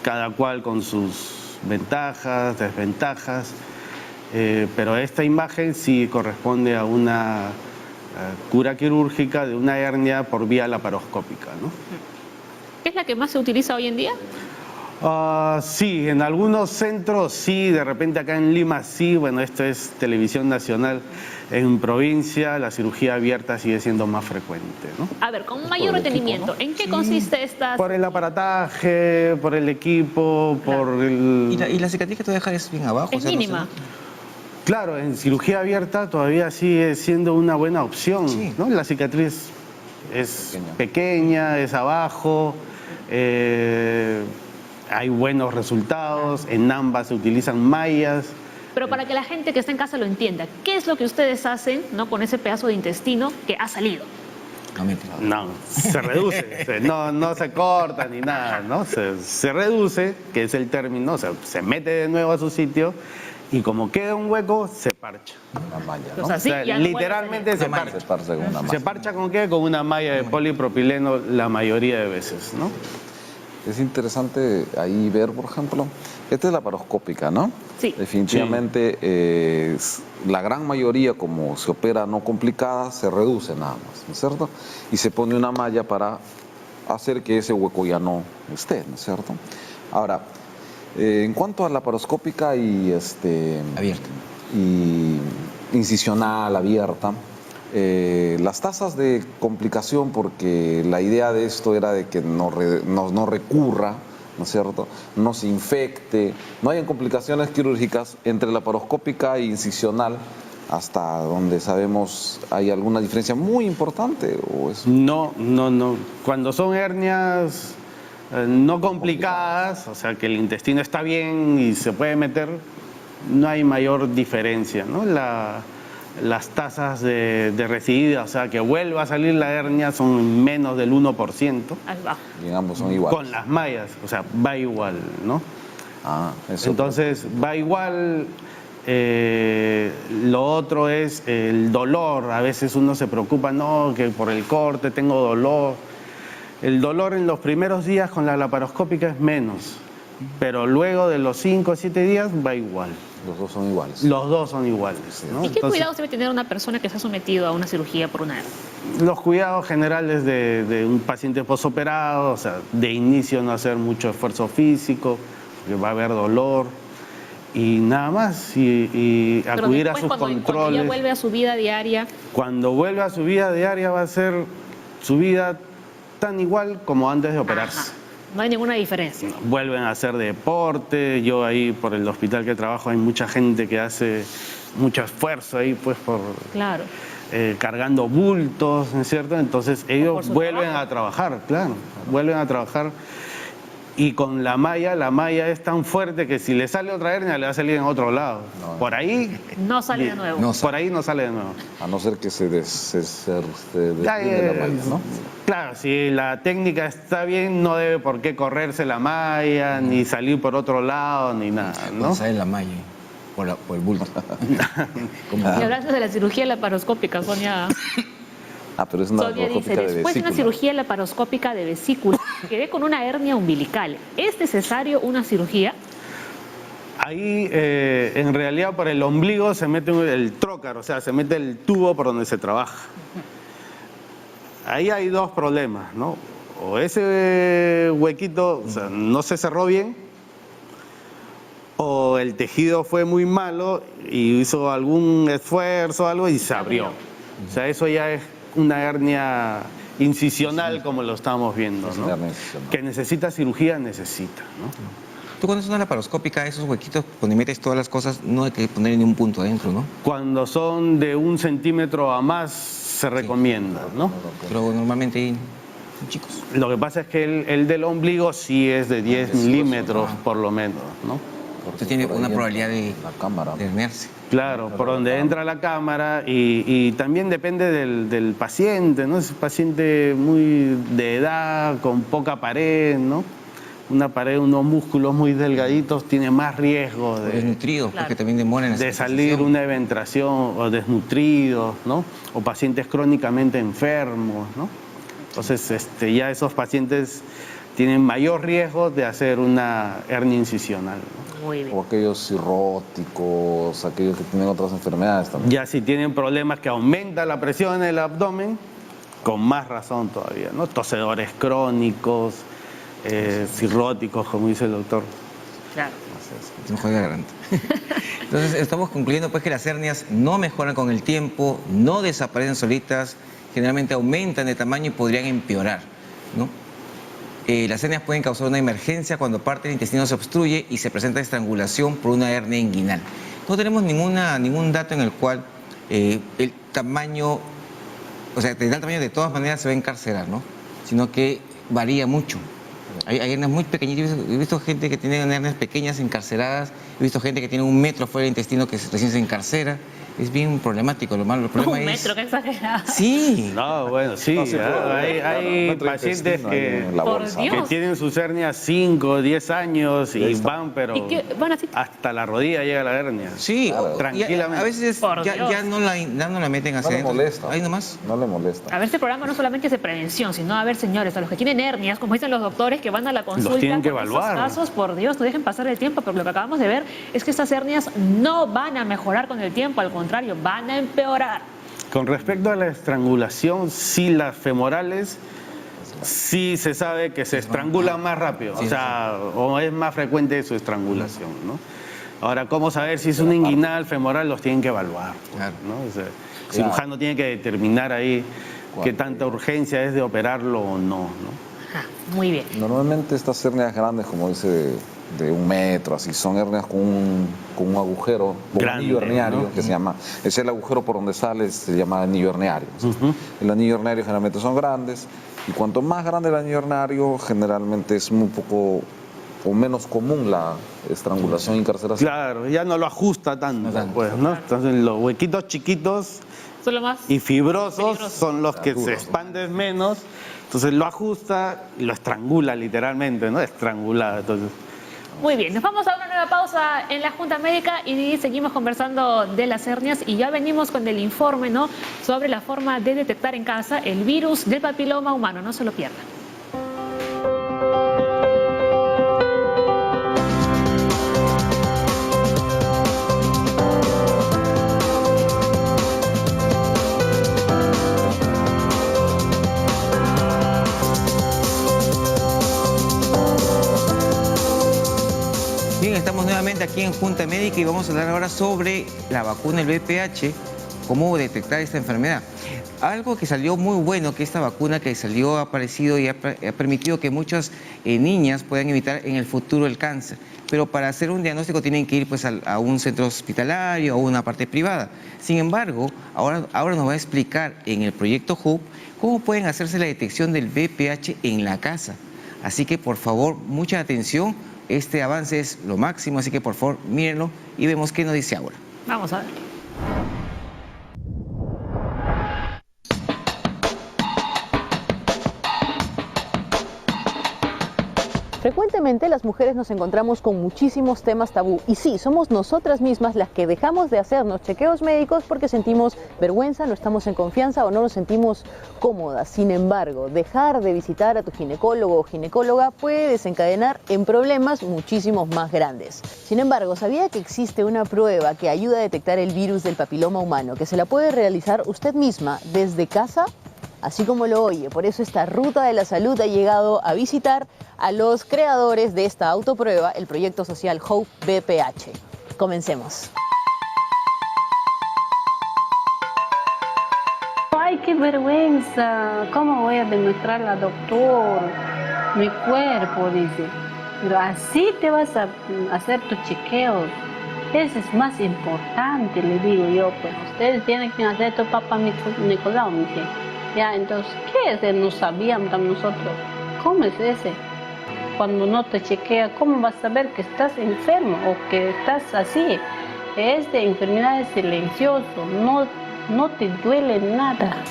Cada cual con sus ventajas, desventajas, pero esta imagen sí corresponde a una cura quirúrgica de una hernia por vía laparoscópica, ¿no? ¿Es la que más se utiliza hoy en día? Sí, en algunos centros sí, de repente acá en Lima sí, bueno, esto es televisión nacional. En provincia la cirugía abierta sigue siendo más frecuente, ¿no? A ver, con mayor retenimiento, ¿en qué consiste esta? Por el aparataje, por el equipo, por el... ¿Y la cicatriz que te deja es bien abajo? Es O sea, no se mínima. nota. Claro, en cirugía abierta todavía sigue siendo una buena opción, Sí. ¿no? La cicatriz es pequeña, es abajo, hay buenos resultados, en ambas se utilizan mallas. Pero para que la gente que está en casa lo entienda, ¿qué es lo que ustedes hacen, ¿no? Con ese pedazo de intestino que ha salido? No, mentira. No, se reduce, no se corta ni nada, ¿no? Se reduce, que es el término, o sea, se mete de nuevo a su sitio, y como queda un hueco, se parcha. Una malla, O ¿no? sea, sí, O sea, ya no literalmente se Una malla, parcha. se parcha con una malla. ¿Se parcha con qué? Con una malla de polipropileno la mayoría de veces, ¿no? Es interesante ahí ver, por ejemplo, esta es la laparoscópica, ¿no? Sí. Definitivamente la gran mayoría, como se opera no complicada, se reduce nada más, ¿no es cierto? Y se pone una malla para hacer que ese hueco ya no esté, ¿no es cierto? Ahora, en cuanto a la laparoscópica y Abierta. y incisional, abierta, las tasas de complicación, porque la idea de esto era de que no recurra, ¿no es cierto?, no se infecte, no hayan complicaciones quirúrgicas entre laparoscópica e incisional, hasta donde sabemos hay alguna diferencia muy importante. ¿O es... No. Cuando son hernias no complicadas, o sea que el intestino está bien y se puede meter, no hay mayor diferencia, ¿no? Las tasas de recidiva, o sea que vuelva a salir la hernia, son menos del 1%. Ahí va. Y en ambos son iguales. Con las mallas, o sea, va igual, ¿no? Eso. Entonces, va igual. Lo otro es el dolor. A veces uno se preocupa, no, que por el corte tengo dolor. El dolor en los primeros días con la laparoscópica es menos, pero luego de los 5 o 7 días va igual. Los dos son iguales. Los dos son iguales, ¿no? ¿Y qué cuidados debe tener una persona que se ha sometido a una cirugía por una hernia? Los cuidados generales de un paciente posoperado, o sea, de inicio no hacer mucho esfuerzo físico, porque va a haber dolor y nada más, y Pero acudir a después, sus cuando ya controles. vuelve a su vida diaria, Cuando vuelve a su vida diaria va a ser su vida tan igual como antes de operarse. ajá, no hay ninguna diferencia. Vuelven a hacer deporte, yo ahí por el hospital que trabajo hay mucha gente que hace mucho esfuerzo ahí pues por Claro. cargando bultos, ¿no es cierto? Entonces ellos por su vuelven trabajo. a trabajar, claro, vuelven a trabajar. Y con la malla es tan fuerte que si le sale otra hernia le va a salir en otro lado. No. Por ahí No sale de nuevo. No. por ahí no sale de nuevo. A no ser que se desprende Ya, la malla, ¿no? Claro, si la técnica está bien, no debe por qué correrse la malla, ni salir por otro lado, ni nada, ¿no? Cuando sale la malla, por el bulto. Como- Y hablando de la cirugía laparoscópica, Sonia, Ah, pero es una Sonia dice, laparoscópica de después de una vesícula. cirugía laparoscópica de vesícula, quedé con una hernia umbilical. ¿Es necesario una cirugía? Ahí, en realidad, por el ombligo se mete el trócar, o sea, se mete el tubo por donde se trabaja. Ahí hay dos problemas, ¿no? O ese huequito, o sea, no se cerró bien, o el tejido fue muy malo y hizo algún esfuerzo o algo y se abrió. O sea, eso ya es una hernia incisional, como lo estamos viendo, Es ¿no? una hernia incisional. Que necesita cirugía, necesita, ¿no? Tú cuando es una laparoscópica, esos huequitos, cuando metes todas las cosas, no hay que poner ni un punto adentro, ¿no? Cuando son de 1 centímetro a más, se recomienda, ¿no? Pero normalmente son chicos. Lo que pasa es que el del ombligo sí es de 10 milímetros, por lo menos, ¿no? Usted tiene Por ahí una entra probabilidad de la cámara. herniarse. Claro, por donde entra la cámara y también depende del paciente, ¿no? Es un paciente muy de edad, con poca pared, ¿no? Una pared, unos músculos muy delgaditos, tiene más riesgo Desnutridos, Claro. porque también demoran en la de salir cicatrización. una eventración o desnutridos, ¿no? O pacientes crónicamente enfermos, ¿no? Entonces, ya esos pacientes tienen mayor riesgo de hacer una hernia incisional, ¿no? Muy bien. O aquellos cirróticos, aquellos que tienen otras enfermedades también. Ya si tienen problemas que aumenta la presión en el abdomen, con más razón todavía, ¿no? Tosedores crónicos, cirróticos, como dice el doctor. Claro. No juega garante. Entonces, estamos concluyendo pues que las hernias no mejoran con el tiempo, no desaparecen solitas, generalmente aumentan de tamaño y podrían empeorar, ¿no? Las hernias pueden causar una emergencia cuando parte del intestino se obstruye y se presenta estrangulación por una hernia inguinal. No tenemos ningún dato en el cual el tamaño, o sea, el tamaño de todas maneras se va a encarcerar, ¿no? Sino que varía mucho. Hay hernias muy pequeñitas. He visto gente que tiene hernias pequeñas encarceradas. He visto gente que tiene 1 metro fuera del intestino que recién se encarcera. Es bien problemático. El problema Un es... metro, qué exagerado. Sí. No, bueno, sí, No, sí, pero, hay claro, metro de pacientes intestino ahí en la Por bolsa. Dios. que tienen sus hernias 5, 10 años Y ahí y está. van, pero ¿Y qué van así? hasta la rodilla llega la hernia. Sí, Claro. y Tranquilamente. a veces Por ya Dios. no la meten hacia No le adentro. molesta. Ahí nomás. No le molesta. A ver, este programa no solamente es de prevención, sino a ver, señores, a los que tienen hernias, como dicen los doctores que van a la consulta, tienen que con evaluar. esos casos, por Dios, no dejen pasar el tiempo, porque lo que acabamos de ver es que estas hernias no van a mejorar con el tiempo, al contrario, van a empeorar. Con respecto a la estrangulación, sí, las femorales, sí se sabe que se estrangulan más rápido, Sí, o sea, o es más frecuente su estrangulación, ¿no? Ahora, ¿cómo saber si es un inguinal femoral? Los tienen que evaluar, Claro. ¿no? O sea, el cirujano tiene que determinar ahí qué tanta urgencia es de operarlo o no, ¿no? Ajá, muy bien. Normalmente estas hernias grandes, como dice, de 1 metro, así, son hernias con un agujero, un Grande, anillo herniario, ¿no? que se llama, es el agujero por donde sale, se llama anillo herniario. Ujú. El anillo herniario generalmente son grandes, y cuanto más grande el anillo herniario, generalmente es muy poco o menos común la estrangulación e incarceración. Claro, ya no lo ajusta tanto, No tanto. pues, ¿no? Entonces, los huequitos chiquitos Solo más. y fibrosos Peligrosos. son los que se Duros, ¿no? expanden menos, entonces lo ajusta y lo estrangula literalmente, ¿no? Estrangulado, entonces. Muy bien, nos vamos a una nueva pausa en la Junta Médica y seguimos conversando de las hernias y ya venimos con el informe, ¿no?, sobre la forma de detectar en casa el virus del papiloma humano. No se lo pierdan. nuevamente aquí en Junta Médica y vamos a hablar ahora sobre la vacuna del VPH, cómo detectar esta enfermedad. Algo que salió muy bueno, que esta vacuna que salió ha aparecido y ha permitido que muchas niñas puedan evitar en el futuro el cáncer. Pero para hacer un diagnóstico tienen que ir pues, a un centro hospitalario o a una parte privada. Sin embargo, ahora nos va a explicar en el proyecto HOPE cómo pueden hacerse la detección del VPH en la casa. Así que por favor, mucha atención, este avance es lo máximo, así que por favor mírenlo y vemos qué nos dice ahora. Vamos a ver. Frecuentemente las mujeres nos encontramos con muchísimos temas tabú y sí, somos nosotras mismas las que dejamos de hacernos chequeos médicos porque sentimos vergüenza, no estamos en confianza o no nos sentimos cómodas. Sin embargo, dejar de visitar a tu ginecólogo o ginecóloga puede desencadenar en problemas muchísimos más grandes. Sin embargo, ¿sabía que existe una prueba que ayuda a detectar el virus del papiloma humano, que se la puede realizar usted misma desde casa? Así como lo oye, por eso esta Ruta de la Salud ha llegado a visitar a los creadores de esta autoprueba, el proyecto social HOPE VPH. Comencemos. Ay, qué vergüenza. ¿Cómo voy a demostrarle al doctor mi cuerpo? Dice. Pero así te vas a hacer tus chequeos. Eso es más importante, le digo yo. Pues ustedes tienen que hacer tu papá Nicolau, me dice. Ya, entonces, ¿qué es? No sabíamos nosotros. ¿Cómo es ese? Cuando no te chequea, ¿cómo vas a saber que estás enfermo o que estás así? Es de enfermedades silenciosas, no te duele nada.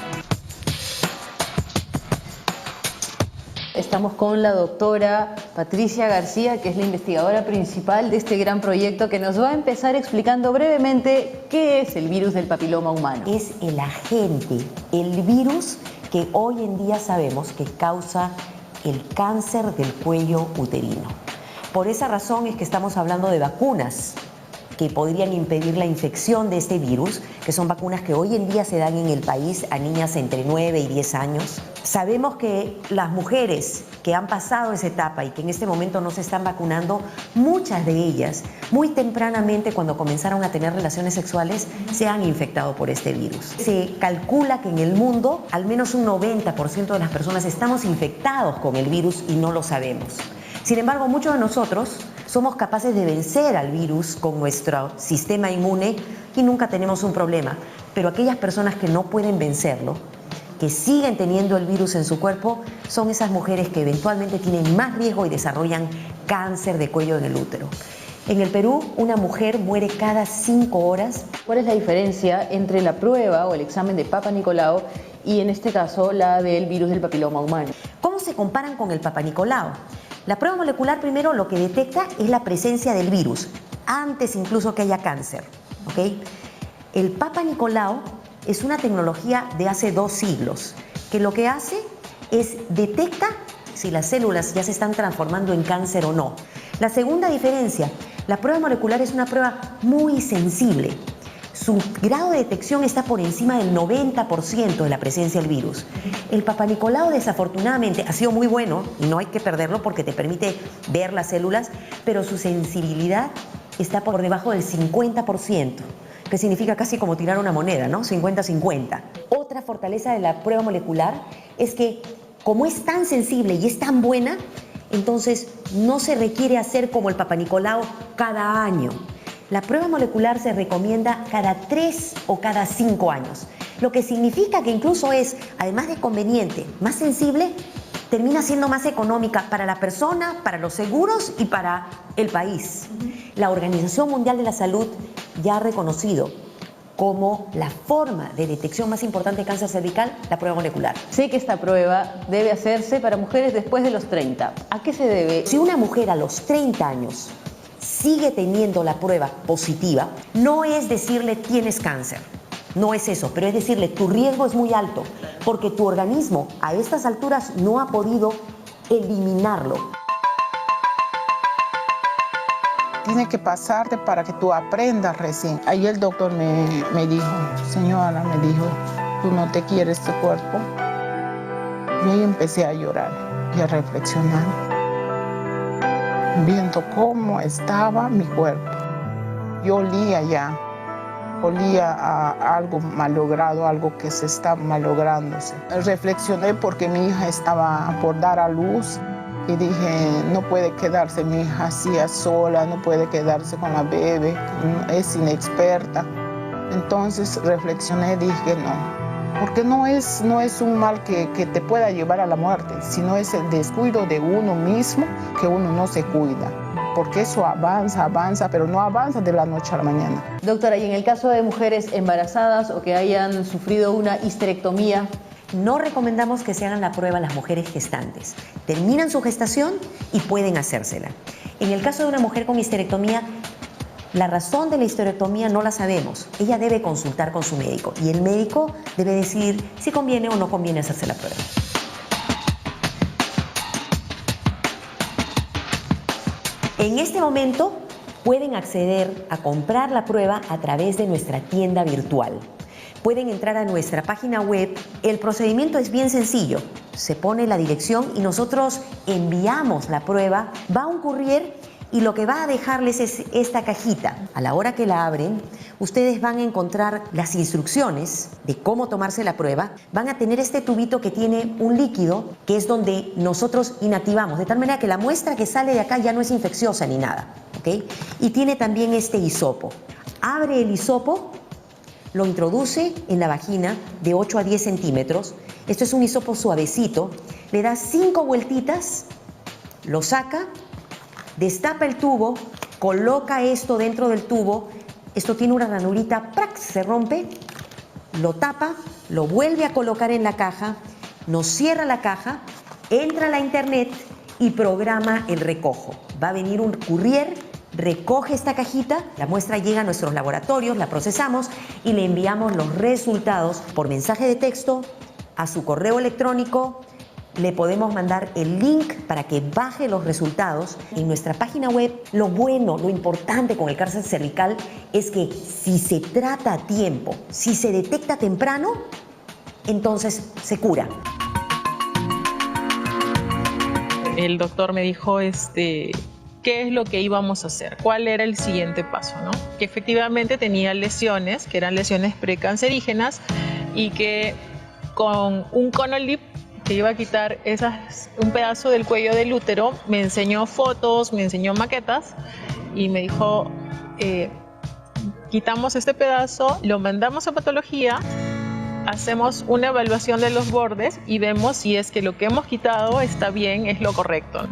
Estamos con la doctora Patricia García, que es la investigadora principal de este gran proyecto, que nos va a empezar explicando brevemente qué es el virus del papiloma humano. Es el agente, el virus que hoy en día sabemos que causa el cáncer del cuello uterino. Por esa razón es que estamos hablando de vacunas que podrían impedir la infección de este virus, que son vacunas que hoy en día se dan en el país a niñas entre 9 y 10 años. Sabemos que las mujeres que han pasado esa etapa y que en este momento no se están vacunando, muchas de ellas, muy tempranamente cuando comenzaron a tener relaciones sexuales, se han infectado por este virus. Se calcula que en el mundo al menos un 90% de las personas estamos infectados con el virus y no lo sabemos. Sin embargo, muchos de nosotros somos capaces de vencer al virus con nuestro sistema inmune y nunca tenemos un problema. Pero aquellas personas que no pueden vencerlo, que siguen teniendo el virus en su cuerpo, son esas mujeres que eventualmente tienen más riesgo y desarrollan cáncer de cuello en el útero. En el Perú, una mujer muere cada 5 horas. ¿Cuál es la diferencia entre la prueba o el examen de Papa Nicolau y en este caso la del virus del papiloma humano? ¿Cómo se comparan con el Papa Nicolau? La prueba molecular primero lo que detecta es la presencia del virus, antes incluso que haya cáncer, ¿ok? El Papa Nicolau es una tecnología de hace 2 siglos, que lo que hace es detecta si las células ya se están transformando en cáncer o no. La segunda diferencia, la prueba molecular es una prueba muy sensible. Su grado de detección está por encima del 90% de la presencia del virus. El Papa Nicolau desafortunadamente ha sido muy bueno y no hay que perderlo porque te permite ver las células, pero su sensibilidad está por debajo del 50%, que significa casi como tirar una moneda, ¿no? 50-50. Otra fortaleza de la prueba molecular es que como es tan sensible y es tan buena, entonces no se requiere hacer como el Papa Nicolau cada año. La prueba molecular se recomienda cada 3 o cada 5 años, lo que significa que incluso es, además de conveniente, más sensible, termina siendo más económica para la persona, para los seguros y para el país. La Organización Mundial de la Salud ya ha reconocido como la forma de detección más importante de cáncer cervical, la prueba molecular. Sé que esta prueba debe hacerse para mujeres después de los 30. ¿A qué se debe? Si una mujer a los 30 años sigue teniendo la prueba positiva, no es decirle tienes cáncer, no es eso, pero es decirle tu riesgo es muy alto, porque tu organismo a estas alturas no ha podido eliminarlo. Tiene que pasarte para que tú aprendas recién. Ahí el doctor me dijo, señora, me dijo, tú no te quieres este cuerpo. Y ahí empecé a llorar y a reflexionar, viendo cómo estaba mi cuerpo. yo olía a algo malogrado, algo que se está malográndose. Reflexioné porque mi hija estaba por dar a luz y dije, no puede quedarse mi hija así sola, no puede quedarse con la bebé, es inexperta. Entonces reflexioné, dije no, porque no es un mal que te pueda llevar a la muerte, sino es el descuido de uno mismo, que uno no se cuida. Porque eso avanza, pero no avanza de la noche a la mañana. Doctora, y en el caso de mujeres embarazadas o que hayan sufrido una histerectomía, no recomendamos que se hagan la prueba las mujeres gestantes. Terminan su gestación y pueden hacérsela. En el caso de una mujer con histerectomía, la razón de la histerectomía no la sabemos. Ella debe consultar con su médico y el médico debe decidir si conviene o no conviene hacerse la prueba. En este momento pueden acceder a comprar la prueba a través de nuestra tienda virtual. Pueden entrar a nuestra página web. El procedimiento es bien sencillo. Se pone la dirección y nosotros enviamos la prueba. Va a un courier y lo que va a dejarles es esta cajita. A la hora que la abren, ustedes van a encontrar las instrucciones de cómo tomarse la prueba. Van a tener este tubito que tiene un líquido, que es donde nosotros inactivamos, de tal manera que la muestra que sale de acá ya no es infecciosa ni nada, ¿ok? Y tiene también este hisopo. Abre el hisopo, lo introduce en la vagina de 8 a 10 centímetros. Esto es un hisopo suavecito. Le da 5 vueltitas, lo saca, destapa el tubo, coloca esto dentro del tubo. Esto tiene una ranurita, ¡prac!, se rompe, lo tapa, lo vuelve a colocar en la caja, nos cierra la caja, entra a la internet y programa el recojo. Va a venir un courier, recoge esta cajita, la muestra llega a nuestros laboratorios, la procesamos y le enviamos los resultados por mensaje de texto a su correo electrónico. Le podemos mandar el link para que baje los resultados en nuestra página web. Lo bueno, lo importante con el cáncer cervical es que si se trata a tiempo, si se detecta temprano, entonces se cura. El doctor me dijo qué es lo que íbamos a hacer, cuál era el siguiente paso, ¿no? Que efectivamente tenía lesiones, que eran lesiones precancerígenas y que con un Conolip que iba a quitar un pedazo del cuello del útero, me enseñó fotos, me enseñó maquetas y me dijo, quitamos este pedazo, lo mandamos a patología, hacemos una evaluación de los bordes y vemos si es que lo que hemos quitado está bien, es lo correcto.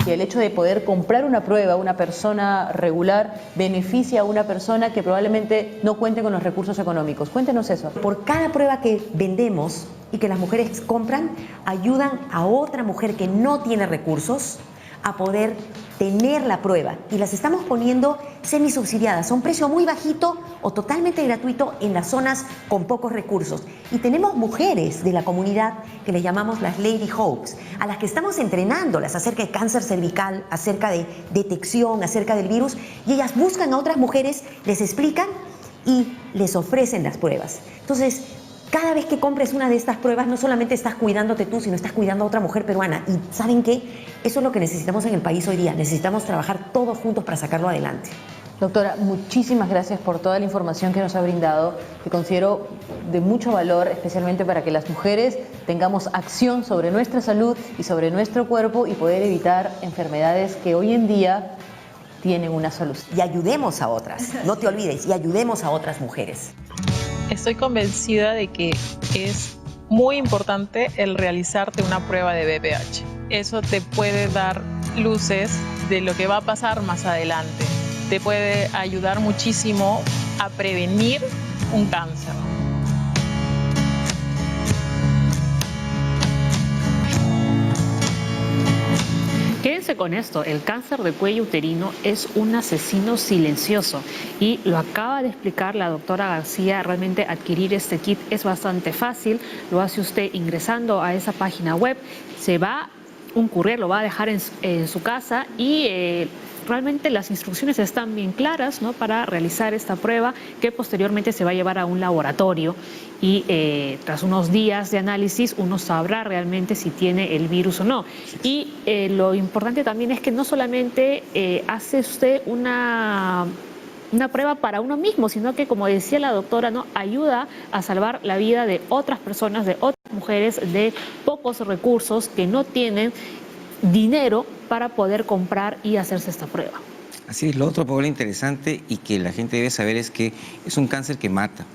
Y el hecho de poder comprar una prueba, una persona regular, beneficia a una persona que probablemente no cuente con los recursos económicos. Cuéntenos eso. Por cada prueba que vendemos y que las mujeres compran, ayudan a otra mujer que no tiene recursos a poder tener la prueba. Y las estamos poniendo semisubsidiadas a un precio muy bajito o totalmente gratuito en las zonas con pocos recursos. Y tenemos mujeres de la comunidad que le llamamos las Lady Hopes, a las que estamos entrenándolas acerca de cáncer cervical, acerca de detección, acerca del virus, y ellas buscan a otras mujeres, les explican y les ofrecen las pruebas. Entonces, cada vez que compres una de estas pruebas, no solamente estás cuidándote tú, sino estás cuidando a otra mujer peruana. Y ¿saben qué? Eso es lo que necesitamos en el país hoy día. Necesitamos trabajar todos juntos para sacarlo adelante. Doctora, muchísimas gracias por toda la información que nos ha brindado, que considero de mucho valor, especialmente para que las mujeres tengamos acción sobre nuestra salud y sobre nuestro cuerpo y poder evitar enfermedades que hoy en día tienen una solución. Y ayudemos a otras, no te olvides, y ayudemos a otras mujeres. Estoy convencida de que es muy importante el realizarte una prueba de VPH. Eso te puede dar luces de lo que va a pasar más adelante. Te puede ayudar muchísimo a prevenir un cáncer. Quédense con esto, el cáncer de cuello uterino es un asesino silencioso y lo acaba de explicar la doctora García. Realmente adquirir este kit es bastante fácil, lo hace usted ingresando a esa página web, un courier lo va a dejar en su casa y realmente las instrucciones están bien claras, ¿no?, para realizar esta prueba que posteriormente se va a llevar a un laboratorio y tras unos días de análisis uno sabrá realmente si tiene el virus o no. Y lo importante también es que no solamente hace usted una prueba para uno mismo, sino que, como decía la doctora, ¿no?, ayuda a salvar la vida de otras personas, de otras mujeres de pocos recursos que no tienen dinero para poder comprar y hacerse esta prueba. Así es, lo otro, Paola, interesante y que la gente debe saber es que es un cáncer que mata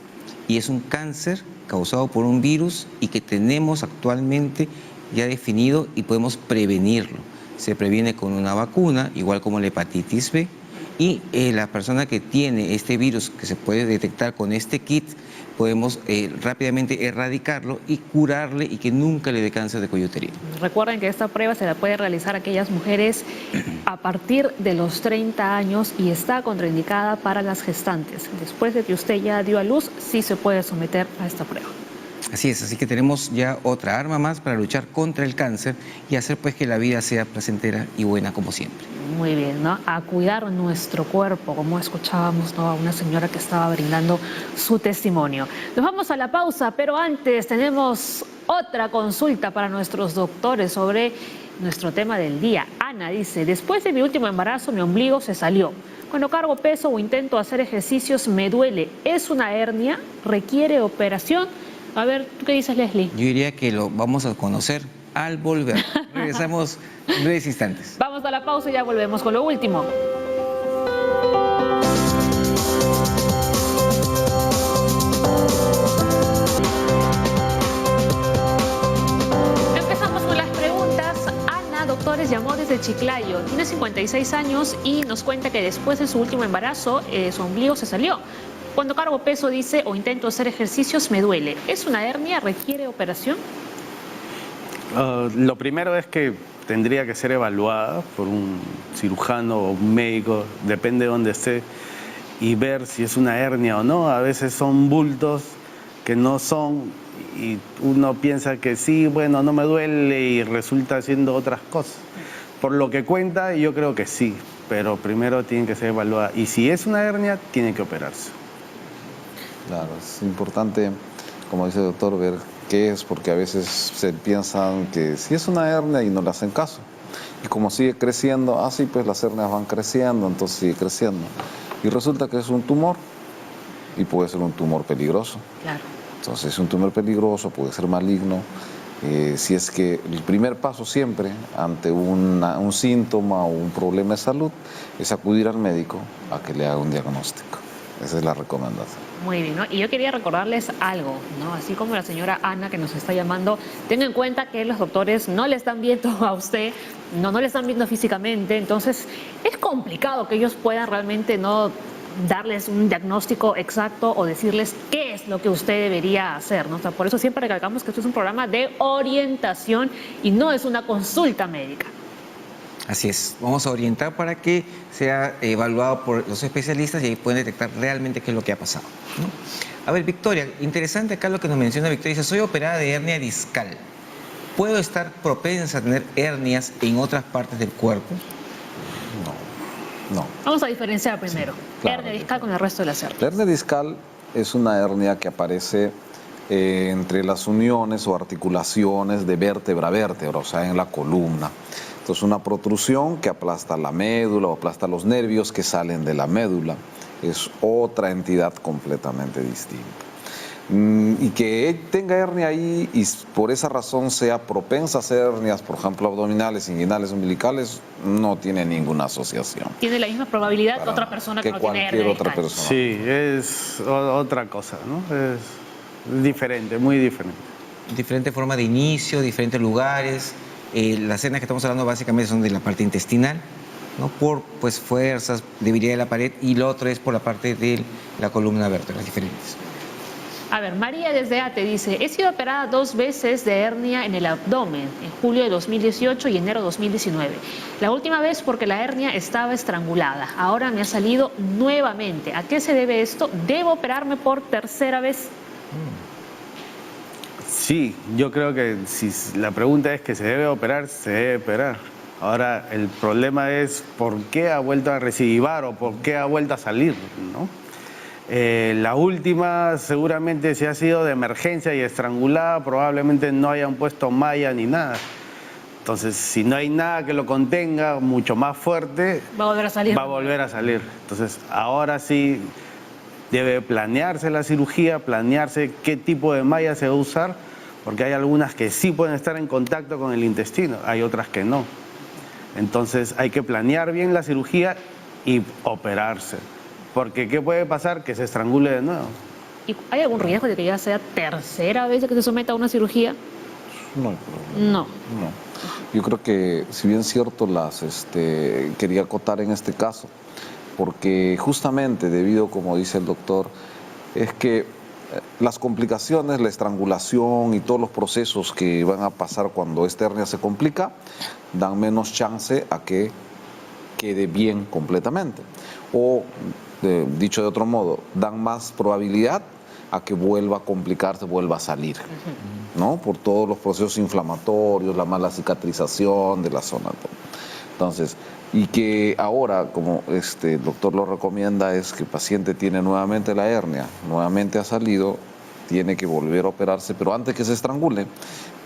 y es un cáncer causado por un virus y que tenemos actualmente ya definido y podemos prevenirlo. Se previene con una vacuna, igual como la hepatitis B, y la persona que tiene este virus que se puede detectar con este kit, podemos rápidamente erradicarlo y curarle y que nunca le dé cáncer de cuello uterino. Recuerden que esta prueba se la puede realizar a aquellas mujeres a partir de los 30 años y está contraindicada para las gestantes. Después de que usted ya dio a luz, sí se puede someter a esta prueba. Así es, así que tenemos ya otra arma más para luchar contra el cáncer y hacer pues que la vida sea placentera y buena como siempre. Muy bien, ¿no? A cuidar nuestro cuerpo, como escuchábamos, ¿no?, a una señora que estaba brindando su testimonio. Nos vamos a la pausa, pero antes tenemos otra consulta para nuestros doctores sobre nuestro tema del día. Ana dice: después de mi último embarazo, mi ombligo se salió. Cuando cargo peso o intento hacer ejercicios, me duele. ¿Es una hernia? ¿Requiere operación? A ver, ¿tú qué dices, Leslie? Yo diría que lo vamos a conocer al volver. Regresamos en breves instantes. Vamos a la pausa y ya volvemos con lo último. Empezamos con las preguntas. Ana, doctores, llamó desde Chiclayo. Tiene 56 años y nos cuenta que después de su último embarazo, su ombligo se salió. Cuando cargo peso, dice, o intento hacer ejercicios, me duele. ¿Es una hernia? ¿Requiere operación? Lo primero es que tendría que ser evaluada por un cirujano o un médico, depende de dónde esté, y ver si es una hernia o no. A veces son bultos que no son y uno piensa que sí, bueno, no me duele y resulta siendo otras cosas. Por lo que cuenta, yo creo que sí, pero primero tiene que ser evaluada. Y si es una hernia, tiene que operarse. Claro, es importante, como dice el doctor, ver qué es, porque a veces se piensan que sí es una hernia y no le hacen caso. Y como sigue creciendo, sí, pues las hernias van creciendo, entonces sigue creciendo. Y resulta que es un tumor, y puede ser un tumor peligroso. Claro. Entonces es un tumor peligroso, puede ser maligno. Si es que el primer paso siempre ante un síntoma o un problema de salud es acudir al médico a que le haga un diagnóstico. Esa es la recomendación. Muy bien, ¿no? Y yo quería recordarles algo, ¿no? Así como la señora Ana que nos está llamando, tenga en cuenta que los doctores no le están viendo a usted, no le están viendo físicamente, entonces es complicado que ellos puedan realmente no darles un diagnóstico exacto o decirles qué es lo que usted debería hacer, ¿no? O sea, por eso siempre recalcamos que esto es un programa de orientación y no es una consulta médica. Así es, vamos a orientar para que sea evaluado por los especialistas y ahí pueden detectar realmente qué es lo que ha pasado, ¿no? A ver, Victoria, interesante acá lo que nos menciona Victoria, dice, soy operada de hernia discal. ¿Puedo estar propensa a tener hernias en otras partes del cuerpo? No. Vamos a diferenciar primero, sí, claro, hernia discal con el resto de las hernias. La hernia discal es una hernia que aparece entre las uniones o articulaciones de vértebra a vértebra, o sea, en la columna. Entonces, una protrusión que aplasta la médula o aplasta los nervios que salen de la médula. Es otra entidad completamente distinta. Y que tenga hernia ahí y por esa razón sea propensa a hacer hernias, por ejemplo, abdominales, inguinales, umbilicales, no tiene ninguna asociación. Tiene la misma probabilidad que otra persona que no tiene hernia cualquier otra discal. persona. Sí, es otra cosa, ¿no? Es diferente, muy diferente. Diferente forma de inicio, diferentes lugares. Las hernias que estamos hablando básicamente son de la parte intestinal, ¿no? Por pues fuerzas, debilidad de la pared, y lo otro es por la parte de la columna vertebral, diferentes. A ver, María desde Ate dice, he sido operada 2 veces de hernia en el abdomen, en julio de 2018 y enero de 2019. La última vez porque la hernia estaba estrangulada. Ahora me ha salido nuevamente. ¿A qué se debe esto? ¿Debo operarme por tercera vez? Sí, yo creo que si la pregunta es que se debe operar, se debe operar. Ahora, el problema es por qué ha vuelto a recidivar o por qué ha vuelto a salir, ¿no? La última seguramente si ha sido de emergencia y estrangulada, probablemente no hayan puesto malla ni nada. Entonces, si no hay nada que lo contenga mucho más fuerte, Va a volver a salir. va a volver a salir. Entonces, ahora sí debe planearse la cirugía, planearse qué tipo de malla se va a usar, porque hay algunas que sí pueden estar en contacto con el intestino, hay otras que no. Entonces, hay que planear bien la cirugía y operarse. Porque ¿qué puede pasar? Que se estrangule de nuevo. ¿Y hay algún riesgo de que ya sea tercera vez que se someta a una cirugía? No hay problema. No. No. Yo creo que, si bien es cierto, quería acotar en este caso, porque justamente debido, como dice el doctor, es que las complicaciones, la estrangulación y todos los procesos que van a pasar cuando esta hernia se complica, dan menos chance a que quede bien completamente. O, dicho de otro modo, dan más probabilidad a que vuelva a complicarse, vuelva a salir, ¿no? Por todos los procesos inflamatorios, la mala cicatrización de la zona. Entonces, y que ahora, como el doctor lo recomienda, es que el paciente tiene nuevamente la hernia, nuevamente ha salido, tiene que volver a operarse, pero antes que se estrangule,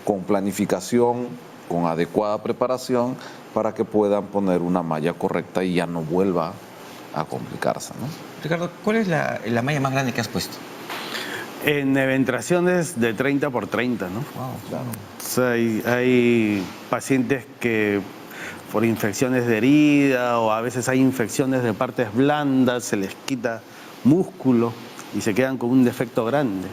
con planificación, con adecuada preparación, para que puedan poner una malla correcta y ya no vuelva a complicarse, ¿no? Ricardo, ¿cuál es la malla más grande que has puesto? En eventraciones de 30 por 30, ¿no? Wow, claro. O sea, hay pacientes que por infecciones de herida o a veces hay infecciones de partes blandas, se les quita músculo y se quedan con un defecto grande.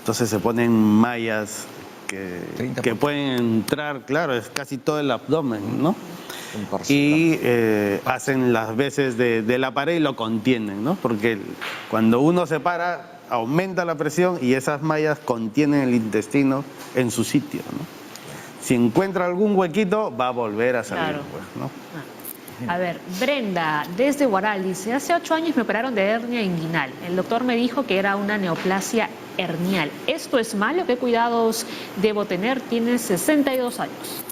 Entonces se ponen mallas que pueden entrar, claro, es casi todo el abdomen, ¿no? Y hacen las veces de la pared y lo contienen, ¿no? Porque cuando uno se para, aumenta la presión y esas mallas contienen el intestino en su sitio, ¿no? Si encuentra algún huequito, va a volver a salir, Claro. pues, ¿no? A ver, Brenda, desde Huaral, dice, hace 8 años me operaron de hernia inguinal. El doctor me dijo que era una neoplasia hernial. ¿Esto es malo? ¿Qué cuidados debo tener? Tiene 62 años.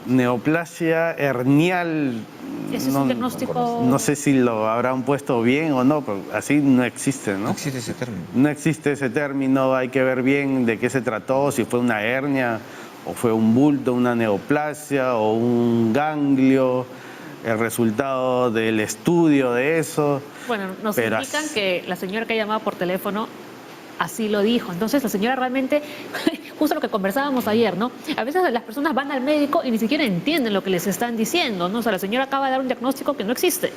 Neoplasia hernial, Ese es un diagnóstico... no sé si lo habrán puesto bien o no, pero así no existe, ¿no? No existe ese término. No existe ese término, hay que ver bien de qué se trató, si fue una hernia o fue un bulto, una neoplasia o un ganglio, el resultado del estudio de eso. Bueno, nos Pero indican que la señora que ha llamado por teléfono así lo dijo. Entonces la señora realmente, justo lo que conversábamos ayer, ¿no? A veces las personas van al médico y ni siquiera entienden lo que les están diciendo, ¿no? O sea, la señora acaba de dar un diagnóstico que no existe.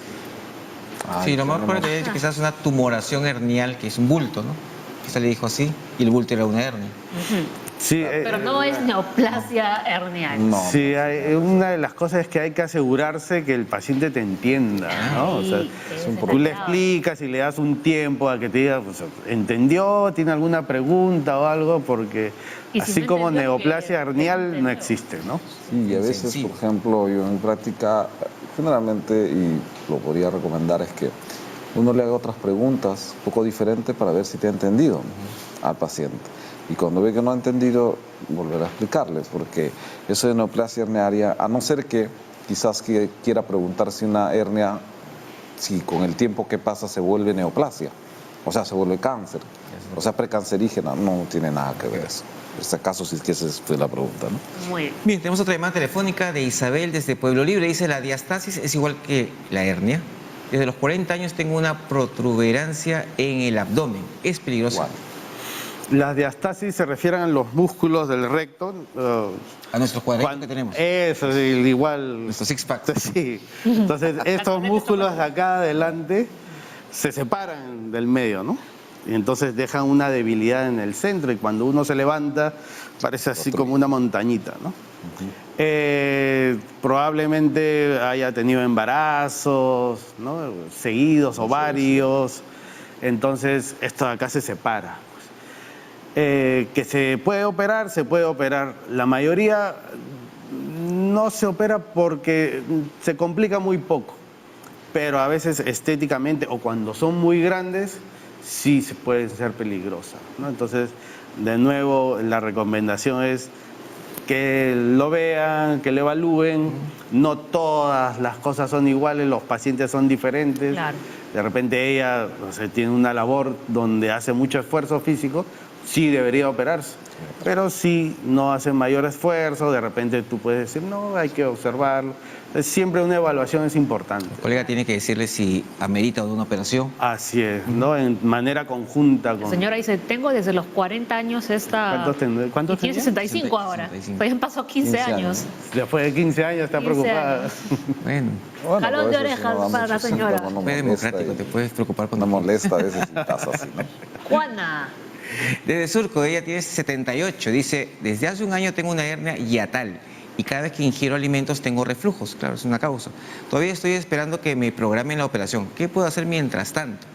Sí, lo mejor es que quizás una tumoración hernial, que es un bulto, ¿no? Quizás le dijo así y el bulto era una hernia. Sí, Pero no es neoplasia hernial. No. sí, una de las cosas es que hay que asegurarse que el paciente te entienda, ¿no? O sea, tú le explicas y le das un tiempo a que te diga, pues, ¿entendió? ¿Tiene alguna pregunta o algo? Porque Y si así no como entendió, neoplasia que hernial no entendió. existe, ¿no? Sí, y a veces, Sencillo. por ejemplo, yo en práctica, generalmente, y lo podría recomendar, es que uno le haga otras preguntas un poco diferentes para ver si te ha entendido al paciente. Y cuando ve que no ha entendido, volver a explicarles, porque eso de neoplasia herniaria, a no ser que quizás quiera preguntar si una hernia, si con el tiempo que pasa se vuelve neoplasia, o sea, se vuelve cáncer, o sea, precancerígena, no tiene nada que ver eso. Por si acaso, si es que esa fue la pregunta, ¿no? Muy bien. Bien, tenemos otra llamada telefónica de Isabel desde Pueblo Libre. Dice, la diastasis es igual que la hernia. Desde los 40 años tengo una protuberancia en el abdomen. ¿Es peligrosa? Las diastasis se refieren a los músculos del recto. A nuestros cuadritos que tenemos. Eso, sí, igual. Nuestro six-pack. Sí. Entonces, estos músculos de acá adelante se separan del medio, ¿no? Y entonces dejan una debilidad en el centro y cuando uno se levanta parece así como una montañita, ¿no? Probablemente haya tenido embarazos, ¿no? Seguidos o varios. Entonces, esto de acá se separa. Que se puede operar, se puede operar. La mayoría no se opera porque se complica muy poco, pero a veces estéticamente o cuando son muy grandes, sí se pueden ser peligrosas, ¿no? Entonces, de nuevo, la recomendación es que lo vean, que lo evalúen. No todas las cosas son iguales, los pacientes son diferentes. Claro. De repente ella, o sea, tiene una labor donde hace mucho esfuerzo físico, sí debería operarse. Pero si no hace mayor esfuerzo, de repente tú puedes decir, no, hay que observarlo. Siempre una evaluación es importante. El colega tiene que decirle si amerita o no una operación. Así es, ¿no? En manera conjunta. La señora dice, tengo desde los 40 años esta... ¿Cuántos y tiene tenía? 65 ahora. 65. Pues ya han pasado 15 años. Después de 15 años está 15 preocupada. años. Bueno, Bueno, Jalón pero de a veces orejas uno da para la mucho señora. síntoma, no fue molesta democrático, y te puedes preocupar no cuando molesta a veces si estás así, ¿no? Juana. Desde Surco, ella tiene 78, dice, desde hace un año tengo una hernia hiatal y cada vez que ingiero alimentos tengo reflujos, claro, es una causa. Todavía estoy esperando que me programen la operación. ¿Qué puedo hacer mientras tanto?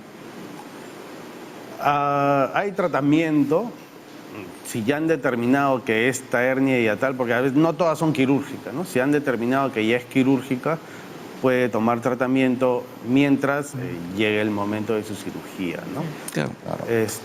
Hay tratamiento, si ya han determinado que esta hernia hiatal, porque a veces no todas son quirúrgicas, ¿no? Si han determinado que ya es quirúrgica, puede tomar tratamiento mientras llegue el momento de su cirugía, ¿no? Claro.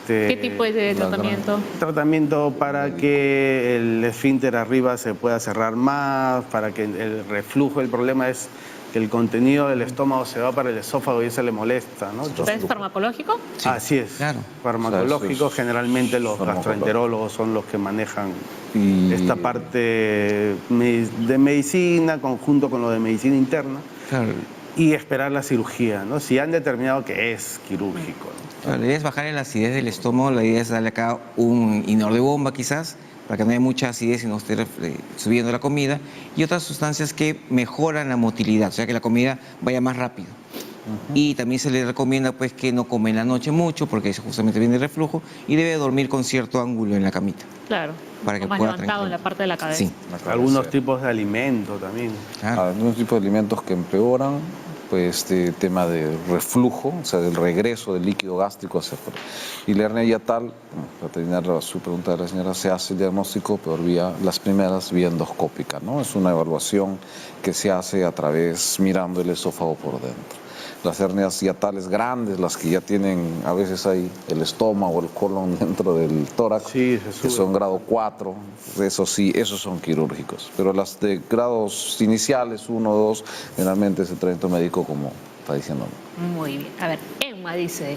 ¿Qué tipo de tratamiento? Tratamiento para que el esfínter arriba se pueda cerrar más, para que el reflujo, el problema es que el contenido del estómago se va para el esófago y eso le molesta, ¿no? ¿Es farmacológico? Sí, así es, claro. farmacológico, generalmente los gastroenterólogos son los que manejan esta parte de medicina, conjunto con lo de medicina interna. Claro. Y esperar la cirugía, ¿no? Si han determinado que es quirúrgico, ¿no? La idea es bajar la acidez del estómago, la idea es darle acá un inodoro de bomba quizás, para que no haya mucha acidez y no esté subiendo la comida, y otras sustancias que mejoran la motilidad, o sea que la comida vaya más rápido. Y también se le recomienda pues que no come en la noche mucho, porque eso justamente viene el reflujo, y debe dormir con cierto ángulo en la camita. Claro. Para que o más pueda levantado en la parte de la cabeza. Sí. Algunos tipos de alimentos también. Claro. Algunos tipos de alimentos que empeoran, pues este tema de reflujo, o sea, del regreso del líquido gástrico hacia afuera. Y la hernia hiatal, para terminar su pregunta de la señora, se hace el diagnóstico por las primeras vía endoscópica, ¿no? Es una evaluación que se hace a través, mirando el esófago por dentro. Las hernias hiatales grandes, las que ya tienen, a veces hay el estómago, el colon dentro del tórax, Sí, que son grado 4, eso sí, esos son quirúrgicos. Pero las de grados iniciales, 1, 2, generalmente es el tratamiento médico como está diciendo. Muy bien. A ver, Emma dice,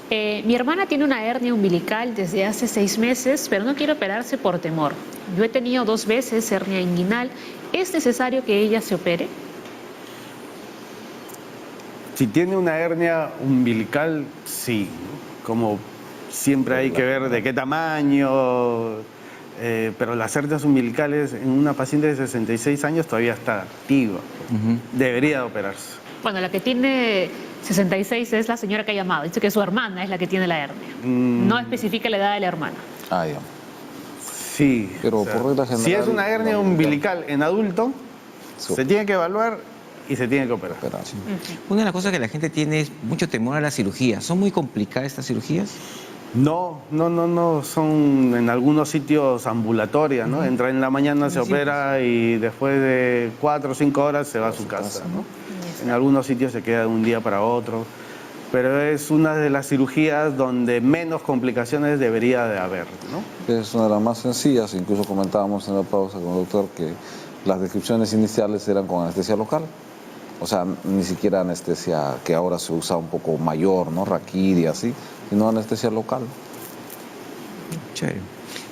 mi hermana tiene una hernia umbilical desde hace 6 meses, pero no quiere operarse por temor. Yo he tenido 2 veces hernia inguinal. ¿Es necesario que ella se opere? Si tiene una hernia umbilical, sí. Como siempre hay que ver de qué tamaño, pero las hernias umbilicales en una paciente de 66 años todavía está activa. Debería de operarse. Bueno, la que tiene 66 es la señora que ha llamado. Dice que su hermana es la que tiene la hernia. No especifica la edad de la hermana. Ah, ya. Sí. Pero por regla general, si es una hernia no, umbilical en adulto, se tiene que evaluar y se tiene que operar. Una de las cosas que la gente tiene es mucho temor a la cirugía. ¿Son muy complicadas estas cirugías? No, son en algunos sitios ambulatorias, ¿no? Entra en la mañana, se opera y después de 4 o 5 horas se va a su casa, ¿no? En algunos sitios se queda de un día para otro, pero es una de las cirugías donde menos complicaciones debería de haber, ¿no? Es una de las más sencillas, incluso comentábamos en la pausa con el doctor que las descripciones iniciales eran con anestesia local. O sea, ni siquiera anestesia que ahora se usa un poco mayor, ¿no? Raquidia, así, sino anestesia local. Chévere.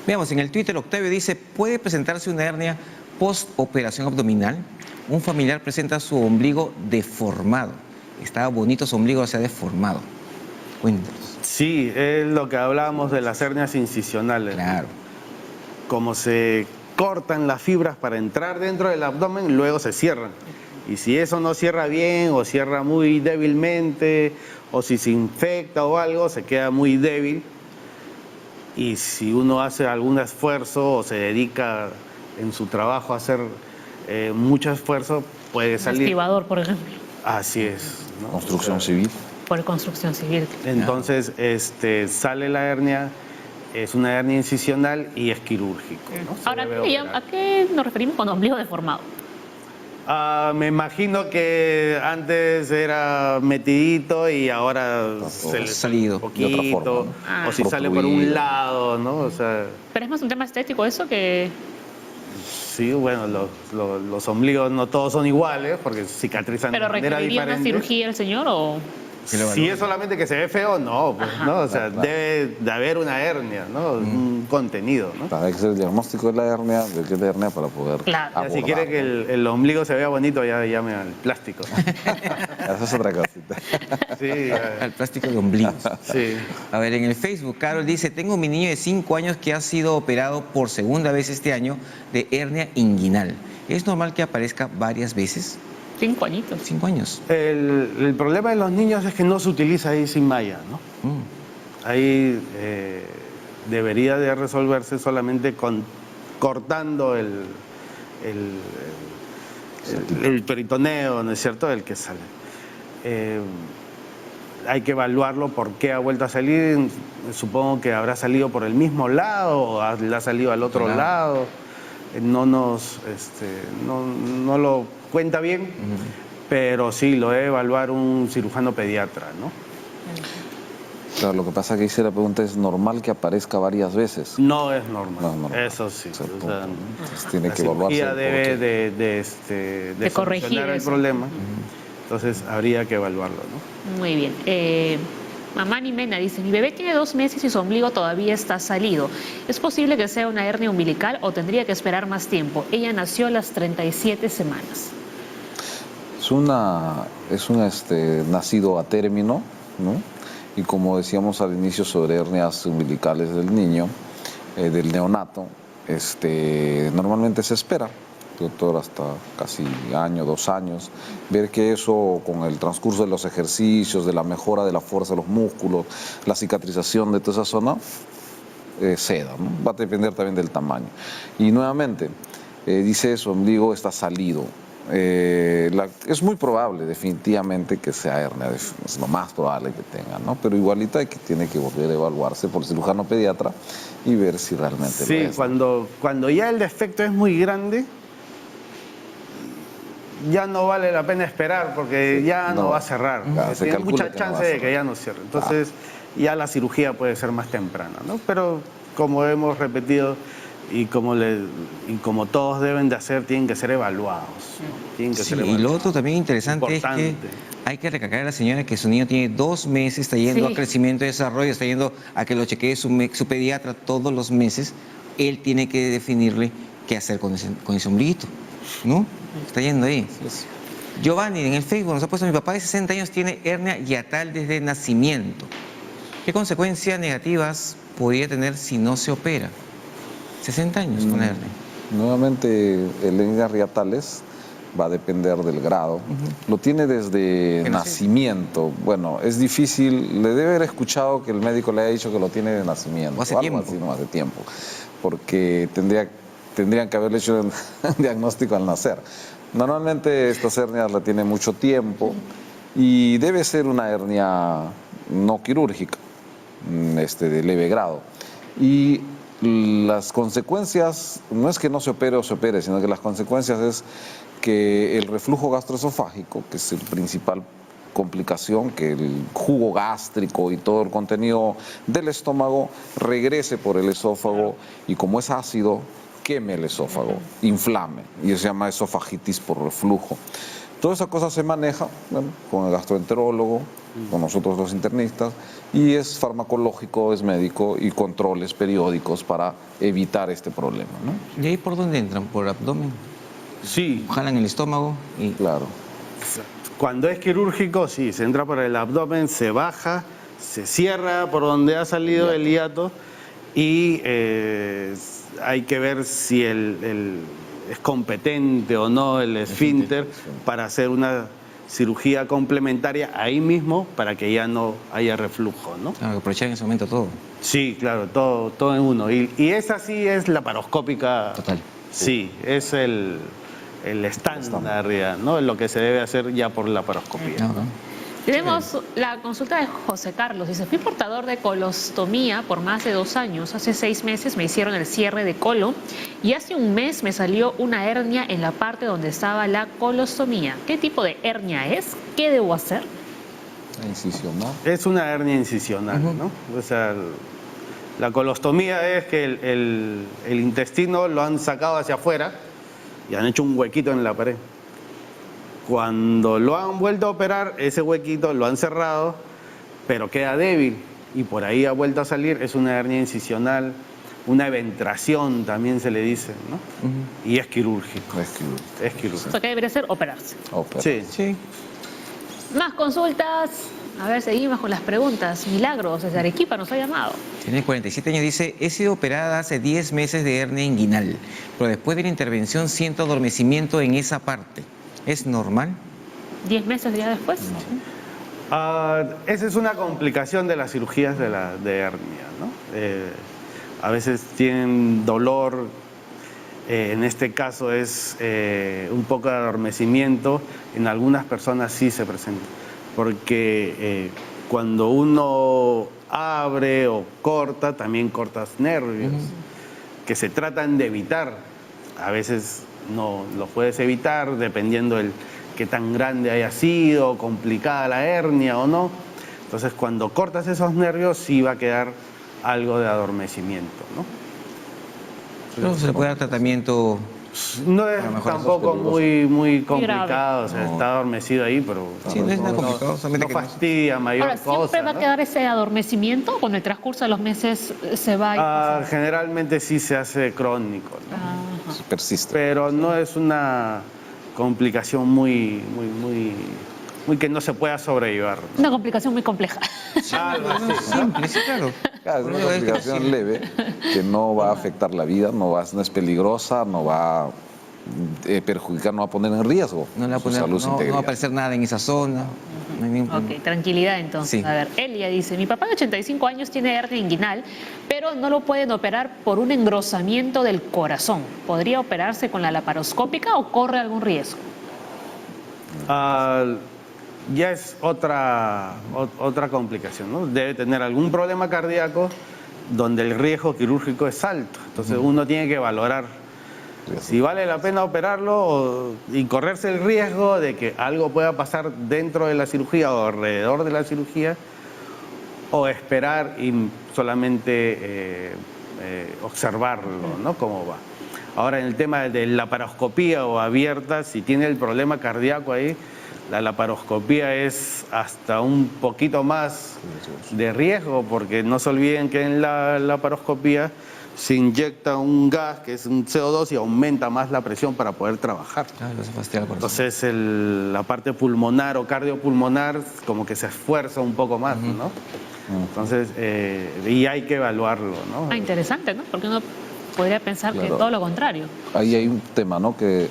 Veamos, en el Twitter Octavio dice, ¿puede presentarse una hernia post-operación abdominal? Un familiar presenta su ombligo deformado. Estaba bonito su ombligo, se ha deformado. Cuéntanos. Sí, es lo que hablábamos de las hernias incisionales. Claro. Como se cortan las fibras para entrar dentro del abdomen, luego se cierran. Y si eso no cierra bien o cierra muy débilmente o si se infecta o algo, se queda muy débil. Y si uno hace algún esfuerzo o se dedica en su trabajo a hacer mucho esfuerzo, puede salir. Activador, por ejemplo. Así es, ¿no? Construcción civil. Por construcción civil. Entonces, sale la hernia, es una hernia incisional y es quirúrgico, ¿no? Se Ahora, debe operar. ¿a qué nos referimos con ombligo deformado? Me imagino que antes era metidito y ahora se le sale salido un poquito, de otra forma, ¿no? o si sale por un lado, ¿no? O sea, Pero es más un tema estético eso que... Sí, bueno, los ombligos no todos son iguales porque cicatrizan ¿Pero de manera requeriría una diferente. cirugía el señor o...? Si es solamente que se ve feo, no, pues, ¿no? O sea, Claro. debe de haber una hernia, ¿no? Un contenido, ¿no? Hay que hacer el diagnóstico de la hernia, de qué es la hernia para poder Claro. Ya, abordar. si quiere que el ombligo se vea bonito, ya llame al plástico. Esa es otra cosita. Sí, Al plástico de ombligo. sí. A ver, en el Facebook, Carol dice, tengo mi niño de 5 años que ha sido operado por segunda vez este año de hernia inguinal. ¿Es normal que aparezca varias veces? 5 añitos. 5 años. El problema de los niños es que no se utiliza ahí sin malla, ¿no? Ahí debería de resolverse solamente cortando el peritoneo, ¿no es cierto?, el que sale. Hay que evaluarlo por qué ha vuelto a salir. Supongo que habrá salido por el mismo lado o le ha salido al otro lado. No lo cuenta bien, pero sí lo debe evaluar un cirujano pediatra, ¿no? Claro, lo que pasa que hice la pregunta, ¿es normal que aparezca varias veces? No es normal, No es normal. eso sí. Ese O punto, sea, ¿no? Entonces tiene la que evaluarse. cirugía debe porque- de corregir solucionar el eso. problema, entonces habría que evaluarlo, ¿no? Muy bien. Mamá Nimena dice, mi bebé tiene 2 meses y su ombligo todavía está salido. ¿Es posible que sea una hernia umbilical o tendría que esperar más tiempo? Ella nació a las 37 semanas. Es un nacido a término, ¿no? Y como decíamos al inicio sobre hernias umbilicales del niño, del neonato, normalmente se espera, doctor, hasta casi año, 2 años, ver que eso con el transcurso de los ejercicios, de la mejora de la fuerza de los músculos, la cicatrización de toda esa zona, ceda, ¿no? Va a depender también del tamaño. Y nuevamente, dice eso, ombligo está salido. Es muy probable definitivamente que sea hernia, es lo más probable que tenga, ¿no? Pero igualita tiene que volver a evaluarse por el cirujano pediatra y ver si realmente Sí, lo es. cuando ya el defecto es muy grande, ya no vale la pena esperar porque ya no va a cerrar. Claro, se Tiene calcula mucha que no va a chance de cerrar. que ya no cierre. Entonces ya la cirugía puede ser más temprana, ¿no? Pero como hemos repetido y como todos deben de hacer, tienen que ser evaluados, ¿no? Tienen que Sí, ser y lo evaluados. otro también interesante es que Importante. hay que recalcar a la señora que su niño tiene 2 meses, está yendo Sí. a crecimiento y desarrollo, está yendo a que lo chequee su pediatra todos los meses. Él tiene que definirle qué hacer con ese ombliguito, ¿no? Está yendo ahí. Giovanni en el Facebook nos ha puesto, mi papá de 60 años tiene hernia hiatal desde nacimiento. ¿Qué consecuencias negativas podría tener si no se opera? 60 años con hernia. Nuevamente, el hernias hiatales va a depender del grado. Lo tiene desde nacimiento. Bueno, es difícil, le debe haber escuchado que el médico le haya dicho que lo tiene de nacimiento. O hace algo tiempo. así, no hace tiempo. Porque tendrían que haberle hecho un diagnóstico al nacer. Normalmente estas hernias la tienen mucho tiempo y debe ser una hernia no quirúrgica, de leve grado. Y las consecuencias, no es que no se opere o se opere, sino que las consecuencias es que el reflujo gastroesofágico, que es el principal complicación, que el jugo gástrico y todo el contenido del estómago regrese por el esófago y como es ácido, queme el esófago, inflame, y eso se llama esofagitis por reflujo. Toda esa cosa se maneja, bueno, con el gastroenterólogo, con nosotros los internistas, y es farmacológico, es médico y controles periódicos para evitar este problema, ¿no? ¿Y ahí por dónde entran? ¿Por el abdomen? Sí, Jalan el estómago y... Claro. cuando es quirúrgico, sí, se entra por el abdomen, se baja, se cierra por donde ha salido el hiato y hay que ver si es competente o no el esfínter para hacer una cirugía complementaria ahí mismo para que ya no haya reflujo, ¿no? Claro, aprovechar en ese momento todo. Sí, claro, todo en uno. Y esa sí es la laparoscópica. Total. Sí, es el estándar, ya, ¿no? Lo que se debe hacer ya por laparoscopía. No, no. Tenemos la consulta de José Carlos. Dice, fui portador de colostomía por más de 2 años. Hace 6 meses me hicieron el cierre de colon y hace 1 mes me salió una hernia en la parte donde estaba la colostomía. ¿Qué tipo de hernia es? ¿Qué debo hacer? La incisión, ¿no? Es una hernia incisional, ¿no? O sea, La colostomía es que el intestino lo han sacado hacia afuera y han hecho un huequito en la pared. Cuando lo han vuelto a operar, ese huequito lo han cerrado, pero queda débil y por ahí ha vuelto a salir. Es una hernia incisional, una eventración también se le dice, ¿no? Y es quirúrgico. Es quirúrgico. Esto que debería ser operarse. Sí. Más consultas. A ver, seguimos con las preguntas. Milagros, desde Arequipa nos ha llamado. Tiene 47 años, dice, he sido operada hace 10 meses de hernia inguinal, pero después de la intervención siento adormecimiento en esa parte. ¿Es normal? 10 meses ya después. Esa es una complicación de las cirugías de hernia, ¿no? A veces tienen dolor, en este caso es un poco de adormecimiento, en algunas personas sí se presenta, porque cuando uno abre o corta, también cortas nervios, que se tratan de evitar. A veces no lo puedes evitar dependiendo del qué tan grande haya sido, complicada la hernia o no. Entonces, cuando cortas esos nervios, sí va a quedar algo de adormecimiento, ¿no? Pero se le puede dar tratamiento. No es tampoco muy complicado, o sea, no. Está adormecido ahí, pero Sí, no es nada complicado, solamente no que fastidia mayor Ahora, ¿siempre cosa, va a ¿no? quedar ese adormecimiento? ¿Con el transcurso de los meses se va? Generalmente sí se hace crónico, ¿no? Ajá. Persiste. Pero no es una complicación muy que no se pueda sobrellevar, ¿no? Una complicación muy compleja. Algo así, ¿no? Simple, sí, claro. Claro, es una complicación leve que no va a afectar la vida, no es peligrosa, no va a perjudicar, no va a poner en riesgo No le va a su poner, salud, su no va a integridad. aparecer nada en esa zona. No hay ningún- Ok, tranquilidad entonces. Sí. A ver, Elia dice, mi papá de 85 años tiene hernia inguinal, pero no lo pueden operar por un engrosamiento del corazón. ¿Podría operarse con la laparoscópica o corre algún riesgo? Ya es otra complicación, ¿no? Debe tener algún problema cardíaco donde el riesgo quirúrgico es alto. Entonces uno tiene que valorar si vale la pena operarlo y correrse el riesgo de que algo pueda pasar dentro de la cirugía o alrededor de la cirugía, o esperar y solamente observarlo, ¿no? Cómo va. Ahora, en el tema de laparoscopía o abierta, si tiene el problema cardíaco ahí, la laparoscopía es hasta un poquito más de riesgo, porque no se olviden que en la laparoscopía se inyecta un gas que es un CO2 y aumenta más la presión para poder trabajar. Claro, se fastidia el corazón. Entonces la parte pulmonar o cardiopulmonar como que se esfuerza un poco más, ¿no? Entonces, y hay que evaluarlo, ¿no? Ah, interesante, ¿no? Porque uno podría pensar que Claro. todo lo contrario. Ahí hay un tema, ¿no? Que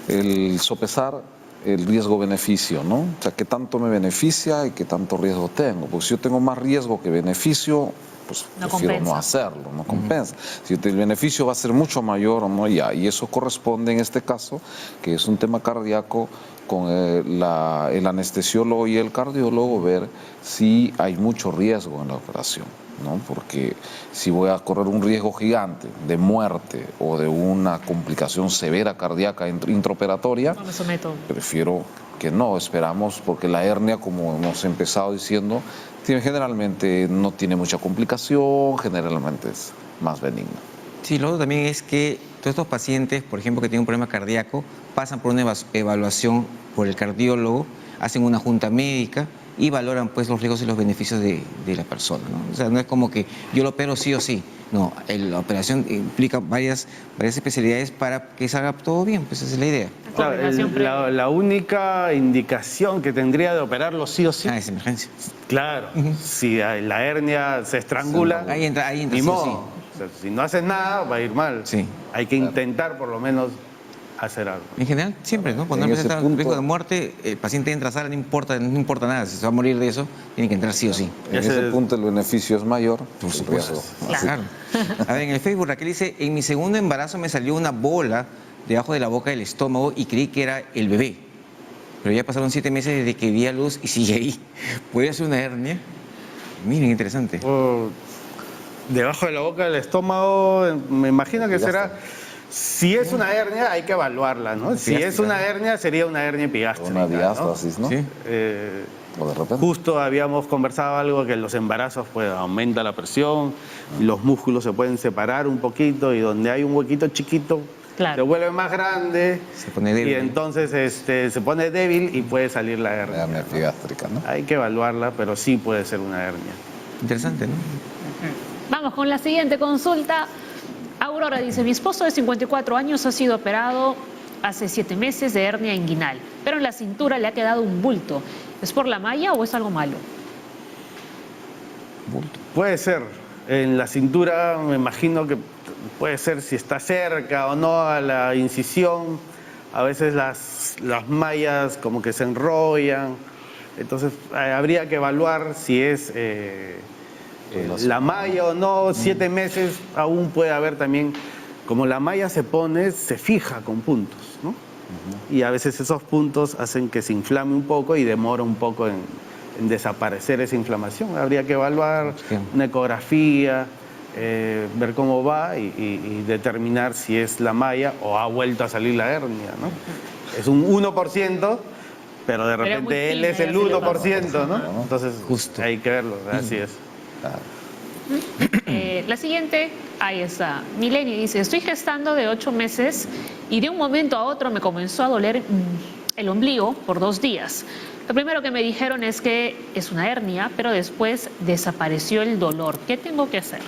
el sopesar el riesgo-beneficio, ¿no? O sea, qué tanto me beneficia y qué tanto riesgo tengo. Porque si yo tengo más riesgo que beneficio, pues No prefiero compensa. no hacerlo, no compensa. Si el beneficio va a ser mucho mayor, ¿no? Ya, y eso corresponde en este caso, que es un tema cardíaco, con el anestesiólogo y el cardiólogo ver si hay mucho riesgo en la operación, ¿no? Porque si voy a correr un riesgo gigante de muerte o de una complicación severa cardíaca intraoperatoria, No me someto. prefiero que no, esperamos, porque la hernia, como hemos empezado diciendo, generalmente no tiene mucha complicación, generalmente es más benigna. Sí, lo otro también es que todos estos pacientes, por ejemplo, que tienen un problema cardíaco, pasan por una evaluación por el cardiólogo, hacen una junta médica y valoran pues los riesgos y los beneficios de la persona, ¿no? O sea, no es como que yo lo opero sí o sí. No, la operación implica varias especialidades para que salga todo bien, pues esa es la idea. Claro, la única indicación que tendría de operarlo sí o sí. Ah, es emergencia. Claro, si la hernia se estrangula, Ahí entra ni sí o modo. sí. O sea, si no haces nada, va a ir mal. Sí. Hay que intentar por lo menos hacer algo. En general, siempre, ¿no? Cuando En no ese presenta punto- riesgo de muerte, el paciente entra a sala, no importa nada. Si se va a morir de eso, tiene que entrar sí o sí. En ese punto el beneficio es mayor, Por el supuesto. riesgo. Claro. A ver, en el Facebook Raquel dice, en mi segundo embarazo me salió una bola debajo de la boca del estómago y creí que era el bebé. Pero ya pasaron 7 meses desde que di a luz y sigue ahí. ¿Puede ser una hernia? Miren, interesante. Debajo de la boca del estómago, me imagino que Ya será... está. Si es una hernia, hay que evaluarla, ¿no? Si es una hernia, sería una hernia epigástrica. Una diástasis, ¿no? Sí. O de repente. Justo habíamos conversado algo que en los embarazos pues aumenta la presión, los músculos se pueden separar un poquito y donde hay un huequito chiquito Claro. se vuelve más grande Se pone débil. y entonces se pone débil y puede salir la hernia. Hernia epigástrica, ¿no? Hay que evaluarla, pero sí puede ser una hernia. Interesante, ¿no? Vamos con la siguiente consulta. Aurora dice, mi esposo de 54 años ha sido operado hace 7 meses de hernia inguinal, pero en la cintura le ha quedado un bulto. ¿Es por la malla o es algo malo? Bulto. Puede ser. En la cintura me imagino que puede ser si está cerca o no a la incisión. A veces las mallas como que se enrollan. Entonces habría que evaluar si es la malla o no. 7 meses aún puede haber también, como la malla se pone, se fija con puntos, ¿no? Y a veces esos puntos hacen que se inflame un poco y demora un poco en desaparecer esa inflamación. Habría que evaluar una ecografía, ver cómo va y determinar si es la malla o ha vuelto a salir la hernia, ¿no? Es un 1%, pero de repente muy él fina, es el ya se le 1%, ¿no? Entonces Justo. hay que verlo, así es. La siguiente, ahí está. Mileni dice, estoy gestando de 8 meses y de un momento a otro me comenzó a doler el ombligo por 2 días. Lo primero que me dijeron es que es una hernia, pero después desapareció el dolor. ¿Qué tengo que hacer?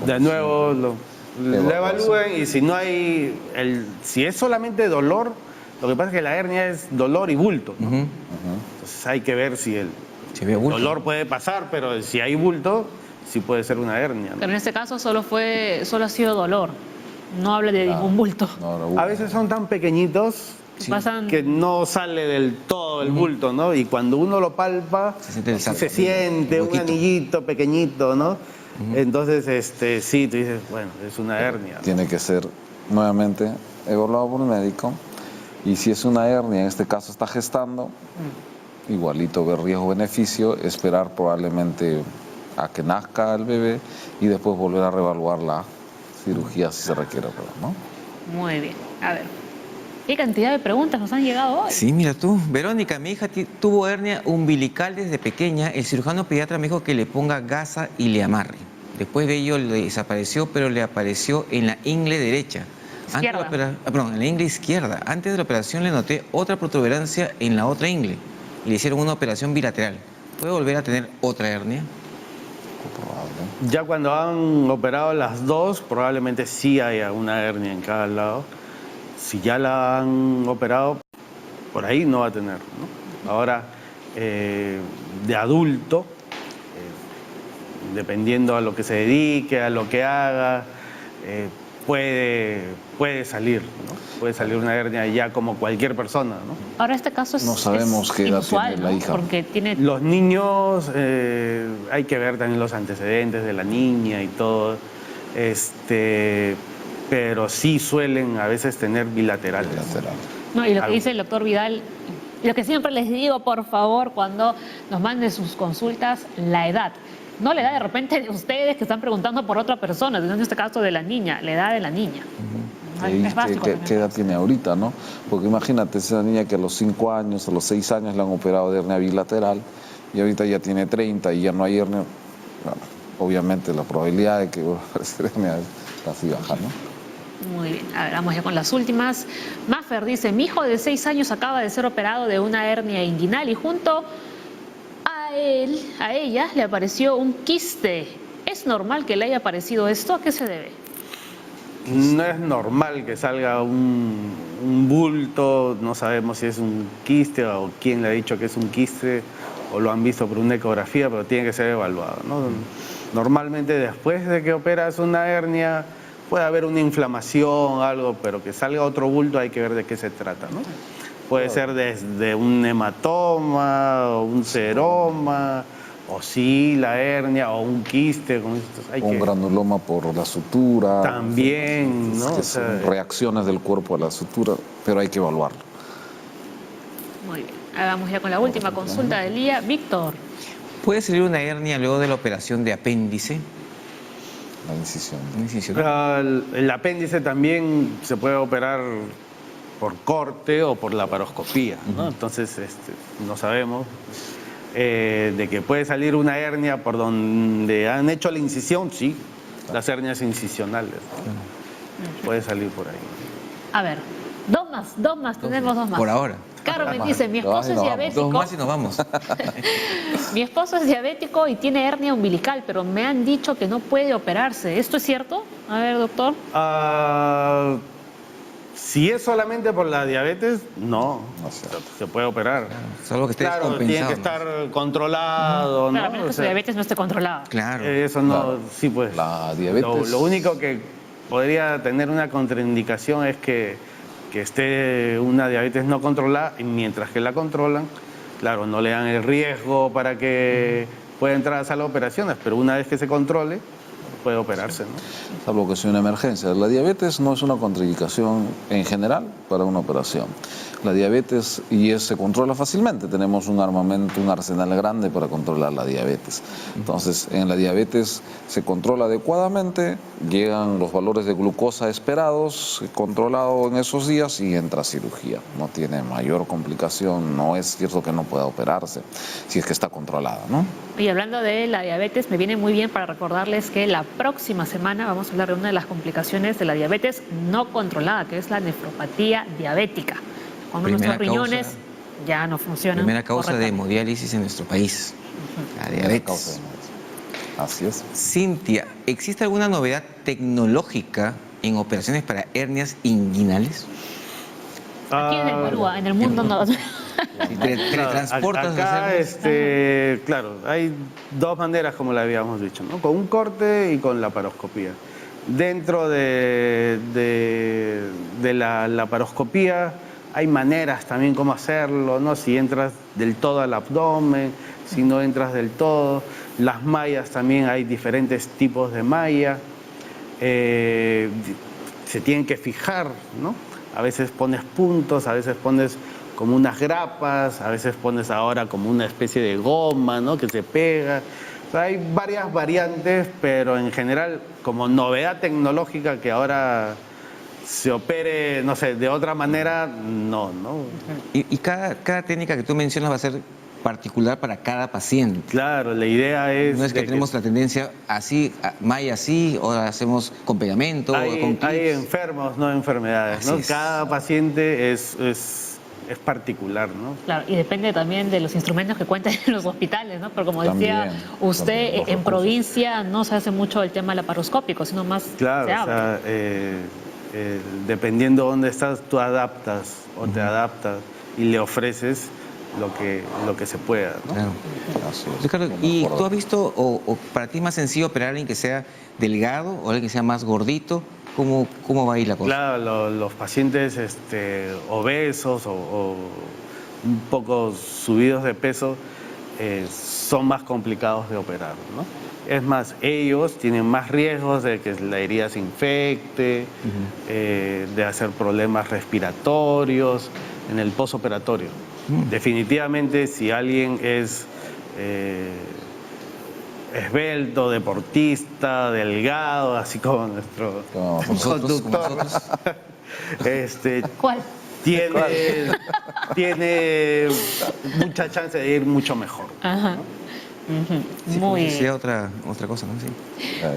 De nuevo lo evalúen y si no hay, si es solamente dolor, lo que pasa es que la hernia es dolor y bulto, ¿no? Entonces hay que ver si el dolor puede pasar, pero si hay bulto, sí puede ser una hernia, ¿no? Pero en este caso solo ha sido dolor. No habla de ningún bulto. No, A veces son tan pequeñitos Pasan... que no sale del todo el bulto, ¿no? Y cuando uno lo palpa, se siente un anillito pequeñito, ¿no? Entonces, sí, tú dices, bueno, es una hernia, ¿no? Tiene que ser nuevamente evaluado por el médico. Y si es una hernia, en este caso está gestando, igualito ver riesgo-beneficio, esperar probablemente a que nazca el bebé y después volver a reevaluar la cirugía si se requiere, ¿no? Muy bien. A ver, ¿qué cantidad de preguntas nos han llegado hoy? Sí, mira tú. Verónica, mi hija tuvo hernia umbilical desde pequeña. El cirujano pediatra me dijo que le ponga gasa y le amarre. Después de ello le desapareció, pero le apareció en la ingle derecha. En la ingle izquierda. Antes de la operación le noté otra protuberancia en la otra ingle. Y le hicieron una operación bilateral. ¿Puede volver a tener otra hernia? Ya cuando han operado las dos, probablemente sí haya una hernia en cada lado. Si ya la han operado, por ahí no va a tener, ¿no? Ahora, de adulto, dependiendo a lo que se dedique, a lo que haga, puede salir, ¿no? Puede salir una hernia ya como cualquier persona, ¿no? Ahora este caso es No sabemos qué edad inusual, tiene la ¿no? hija. Porque tiene... Los niños, hay que ver también los antecedentes de la niña y todo, pero sí suelen a veces tener bilaterales. No, y lo que dice el doctor Vidal, lo que siempre les digo, por favor, cuando nos manden sus consultas, la edad. No la edad de repente de ustedes que están preguntando por otra persona, en este caso de la niña, la edad de la niña. Es básico. ¿Qué edad tiene ahorita, no? Porque imagínate, esa niña que a los 5 años, a los 6 años le han operado de hernia bilateral y ahorita ya tiene 30 y ya no hay hernia. Bueno, obviamente la probabilidad de que vuelva a aparecer hernia es casi baja, ¿no? Muy bien, a ver, vamos ya con las últimas. Maffer dice, mi hijo de 6 años acaba de ser operado de una hernia inguinal y junto a ella le apareció un quiste. ¿Es normal que le haya aparecido esto? ¿A qué se debe? No es normal que salga un bulto, no sabemos si es un quiste o quién le ha dicho que es un quiste o lo han visto por una ecografía, pero tiene que ser evaluado, ¿no? Normalmente después de que operas una hernia puede haber una inflamación, algo, pero que salga otro bulto hay que ver de qué se trata, ¿no? Puede ser desde un hematoma o un seroma, o sí, la hernia, o un quiste. Un granuloma por la sutura. También, ¿no? Que son reacciones del cuerpo a la sutura, pero hay que evaluarlo. Muy bien, vamos ya con la última consulta del día. Víctor. ¿Puede salir una hernia luego de la operación de apéndice? La incisión. El apéndice también se puede operar por corte o por laparoscopía, ¿no? Entonces, no sabemos de que puede salir una hernia por donde han hecho la incisión, sí, las hernias incisionales, ¿no? Puede salir por ahí. A ver, dos más, tenemos dos más. Por ahora. Carmen dice, mi esposo es diabético. Dos más y nos vamos. Mi esposo es diabético y tiene hernia umbilical, pero me han dicho que no puede operarse. ¿Esto es cierto? A ver, doctor. Si es solamente por la diabetes, no, se puede operar. Salvo que esté Claro, tiene descompensado, que estar controlado, Claro, a ¿no? menos que su diabetes no esté controlada. Claro. Eso no, Claro. sí pues. La diabetes... Lo único que podría tener una contraindicación es que esté una diabetes no controlada, y mientras que la controlan, claro, no le dan el riesgo para que pueda entrar a la sala de operaciones, pero una vez que se controle, puede operarse, ¿no? Salvo que sea una emergencia. La diabetes no es una contraindicación en general para una operación. La diabetes se controla fácilmente. Tenemos un armamento, un arsenal grande para controlar la diabetes. Entonces, en la diabetes se controla adecuadamente, llegan los valores de glucosa esperados, controlado en esos días y entra a cirugía. No tiene mayor complicación, no es cierto que no pueda operarse, si es que está controlada, ¿no? Y hablando de la diabetes, me viene muy bien para recordarles que la próxima semana vamos a hablar de una de las complicaciones de la diabetes no controlada, que es la nefropatía diabética. Cuando nuestros riñones ya no funcionan. Primera causa de hemodiálisis en nuestro país. La diabetes. Así es. Cintia, ¿existe alguna novedad tecnológica en operaciones para hernias inguinales? Aquí en el Perú, en el mundo no. Si teletransportas Acá, claro, hay dos maneras, como le habíamos dicho, ¿no? Con un corte y con laparoscopía. Dentro de la laparoscopía hay maneras también como hacerlo, ¿no? Si entras del todo al abdomen, si no entras del todo. Las mallas también, hay diferentes tipos de malla. Se tienen que fijar, ¿no? A veces pones puntos, a veces pones como unas grapas, a veces pones ahora como una especie de goma, ¿no? Que se pega. O sea, hay varias variantes, pero en general, como novedad tecnológica que ahora se opere, no sé, de otra manera, no. Y cada técnica que tú mencionas va a ser particular para cada paciente. Claro, la idea es... No es que tenemos la tendencia así, malla así, o hacemos con pegamento, o con clips. Hay enfermos, no enfermedades, ¿no? Cada paciente es particular, ¿no? Claro, y depende también de los instrumentos que cuentan en los hospitales, ¿no? Pero como decía usted, también, en provincia no se hace mucho el tema laparoscópico, sino más claro, se habla. o sea, dependiendo de dónde estás, tú adaptas o te adaptas y le ofreces lo que se pueda, ¿no? Claro. Así es. Ricardo, ¿y tú has visto, o para ti es más sencillo operar a alguien que sea delgado o alguien que sea más gordito? ¿Cómo va a ir la cosa? Claro, los pacientes obesos o un poco subidos de peso son más complicados de operar, ¿no? Es más, ellos tienen más riesgos de que la herida se infecte, de hacer problemas respiratorios en el posoperatorio. Definitivamente, si alguien es esbelto, deportista, delgado, así como nuestro conductor, ¿Cuál? tiene mucha chance de ir mucho mejor. Ajá. Sí, Muy pues, bien. sea otra cosa, ¿no? Sí.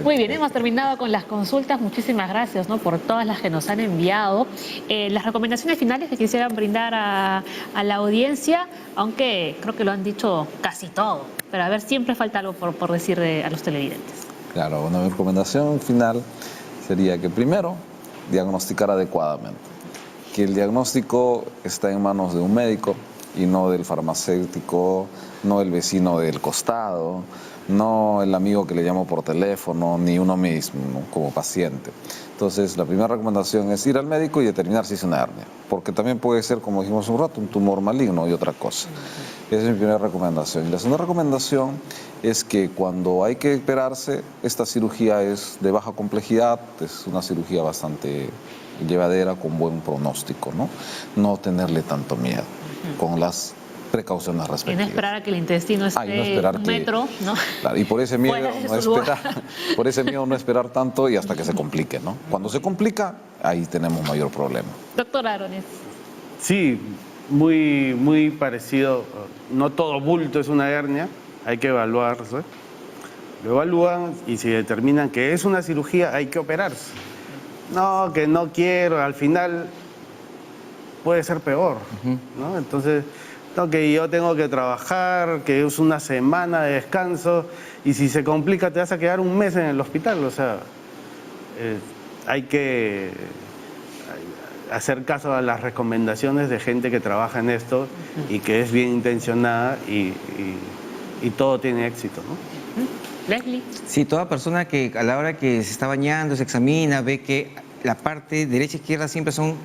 Muy bien, hemos terminado con las consultas. Muchísimas gracias, ¿no? Por todas las que nos han enviado. Las recomendaciones finales que quisieran brindar a la audiencia, aunque creo que lo han dicho casi todo, pero a ver, siempre falta algo por decir a los televidentes. Claro, una recomendación final sería que primero diagnosticar adecuadamente, que el diagnóstico está en manos de un médico y no del farmacéutico, no el vecino del costado, no el amigo que le llamo por teléfono, ni uno mismo, ¿no? Como paciente. Entonces, la primera recomendación es ir al médico y determinar si es una hernia, porque también puede ser, como dijimos un rato, un tumor maligno y otra cosa. Esa es mi primera recomendación. Y la segunda recomendación es que cuando hay que operarse, esta cirugía es de baja complejidad, es una cirugía bastante llevadera, con buen pronóstico, ¿no? No tenerle tanto miedo, con las precauciones Y respectivas. no esperar a que el intestino esté un metro, ¿no? Claro, y por ese miedo Fuera de su lugar. no esperar tanto y hasta que se complique, ¿no? Cuando se complica, ahí tenemos mayor problema. Doctor Arones. Sí, muy parecido. No todo bulto es una hernia, hay que evaluarse. Lo evalúan y si determinan que es una cirugía, hay que operarse. No, que no quiero, al final puede ser peor, ¿no? Entonces, no, que yo tengo que trabajar, que es una semana de descanso, y si se complica te vas a quedar un mes en el hospital. O sea, hay que hacer caso a las recomendaciones de gente que trabaja en esto y que es bien intencionada y todo tiene éxito, ¿no? Leslie. Sí, toda persona que a la hora que se está bañando, se examina, ve que la parte derecha e izquierda siempre son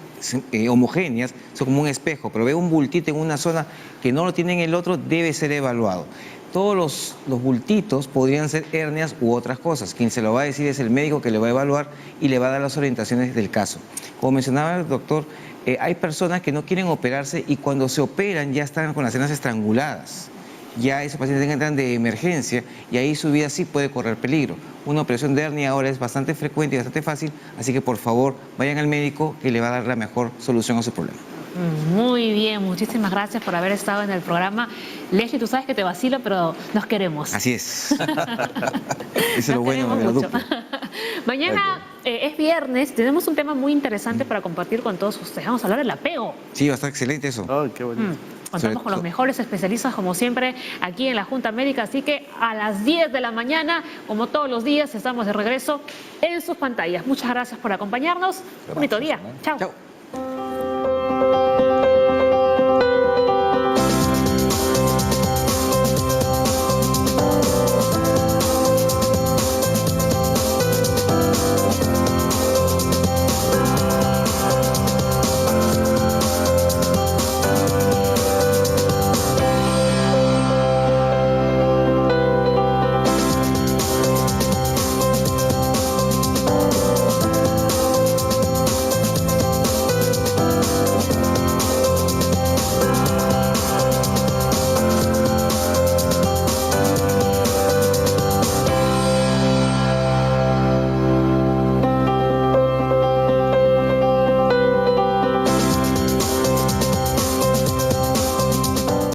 homogéneas, son como un espejo, pero ve un bultito en una zona que no lo tiene en el otro, debe ser evaluado. Todos los bultitos podrían ser hernias u otras cosas. Quien se lo va a decir es el médico que le va a evaluar y le va a dar las orientaciones del caso. Como mencionaba el doctor, hay personas que no quieren operarse y cuando se operan ya están con las hernias estranguladas. Ya esos pacientes entran de emergencia y ahí su vida sí puede correr peligro. Una operación de hernia ahora es bastante frecuente y bastante fácil, así que por favor vayan al médico que le va a dar la mejor solución a su problema. Muy bien, muchísimas gracias por haber estado en el programa. Leslie, tú sabes que te vacilo, pero nos queremos. Así es. Eso es lo bueno de la dupla. Mañana es viernes, tenemos un tema muy interesante para compartir con todos ustedes. Vamos a hablar del apego. Sí, va a estar excelente eso. Oh, qué bonito. Contamos con los mejores especialistas, como siempre, aquí en la Junta Médica. Así que a las 10 de la mañana, como todos los días, estamos de regreso en sus pantallas. Muchas gracias por acompañarnos. Bonito día. Chao. Chao.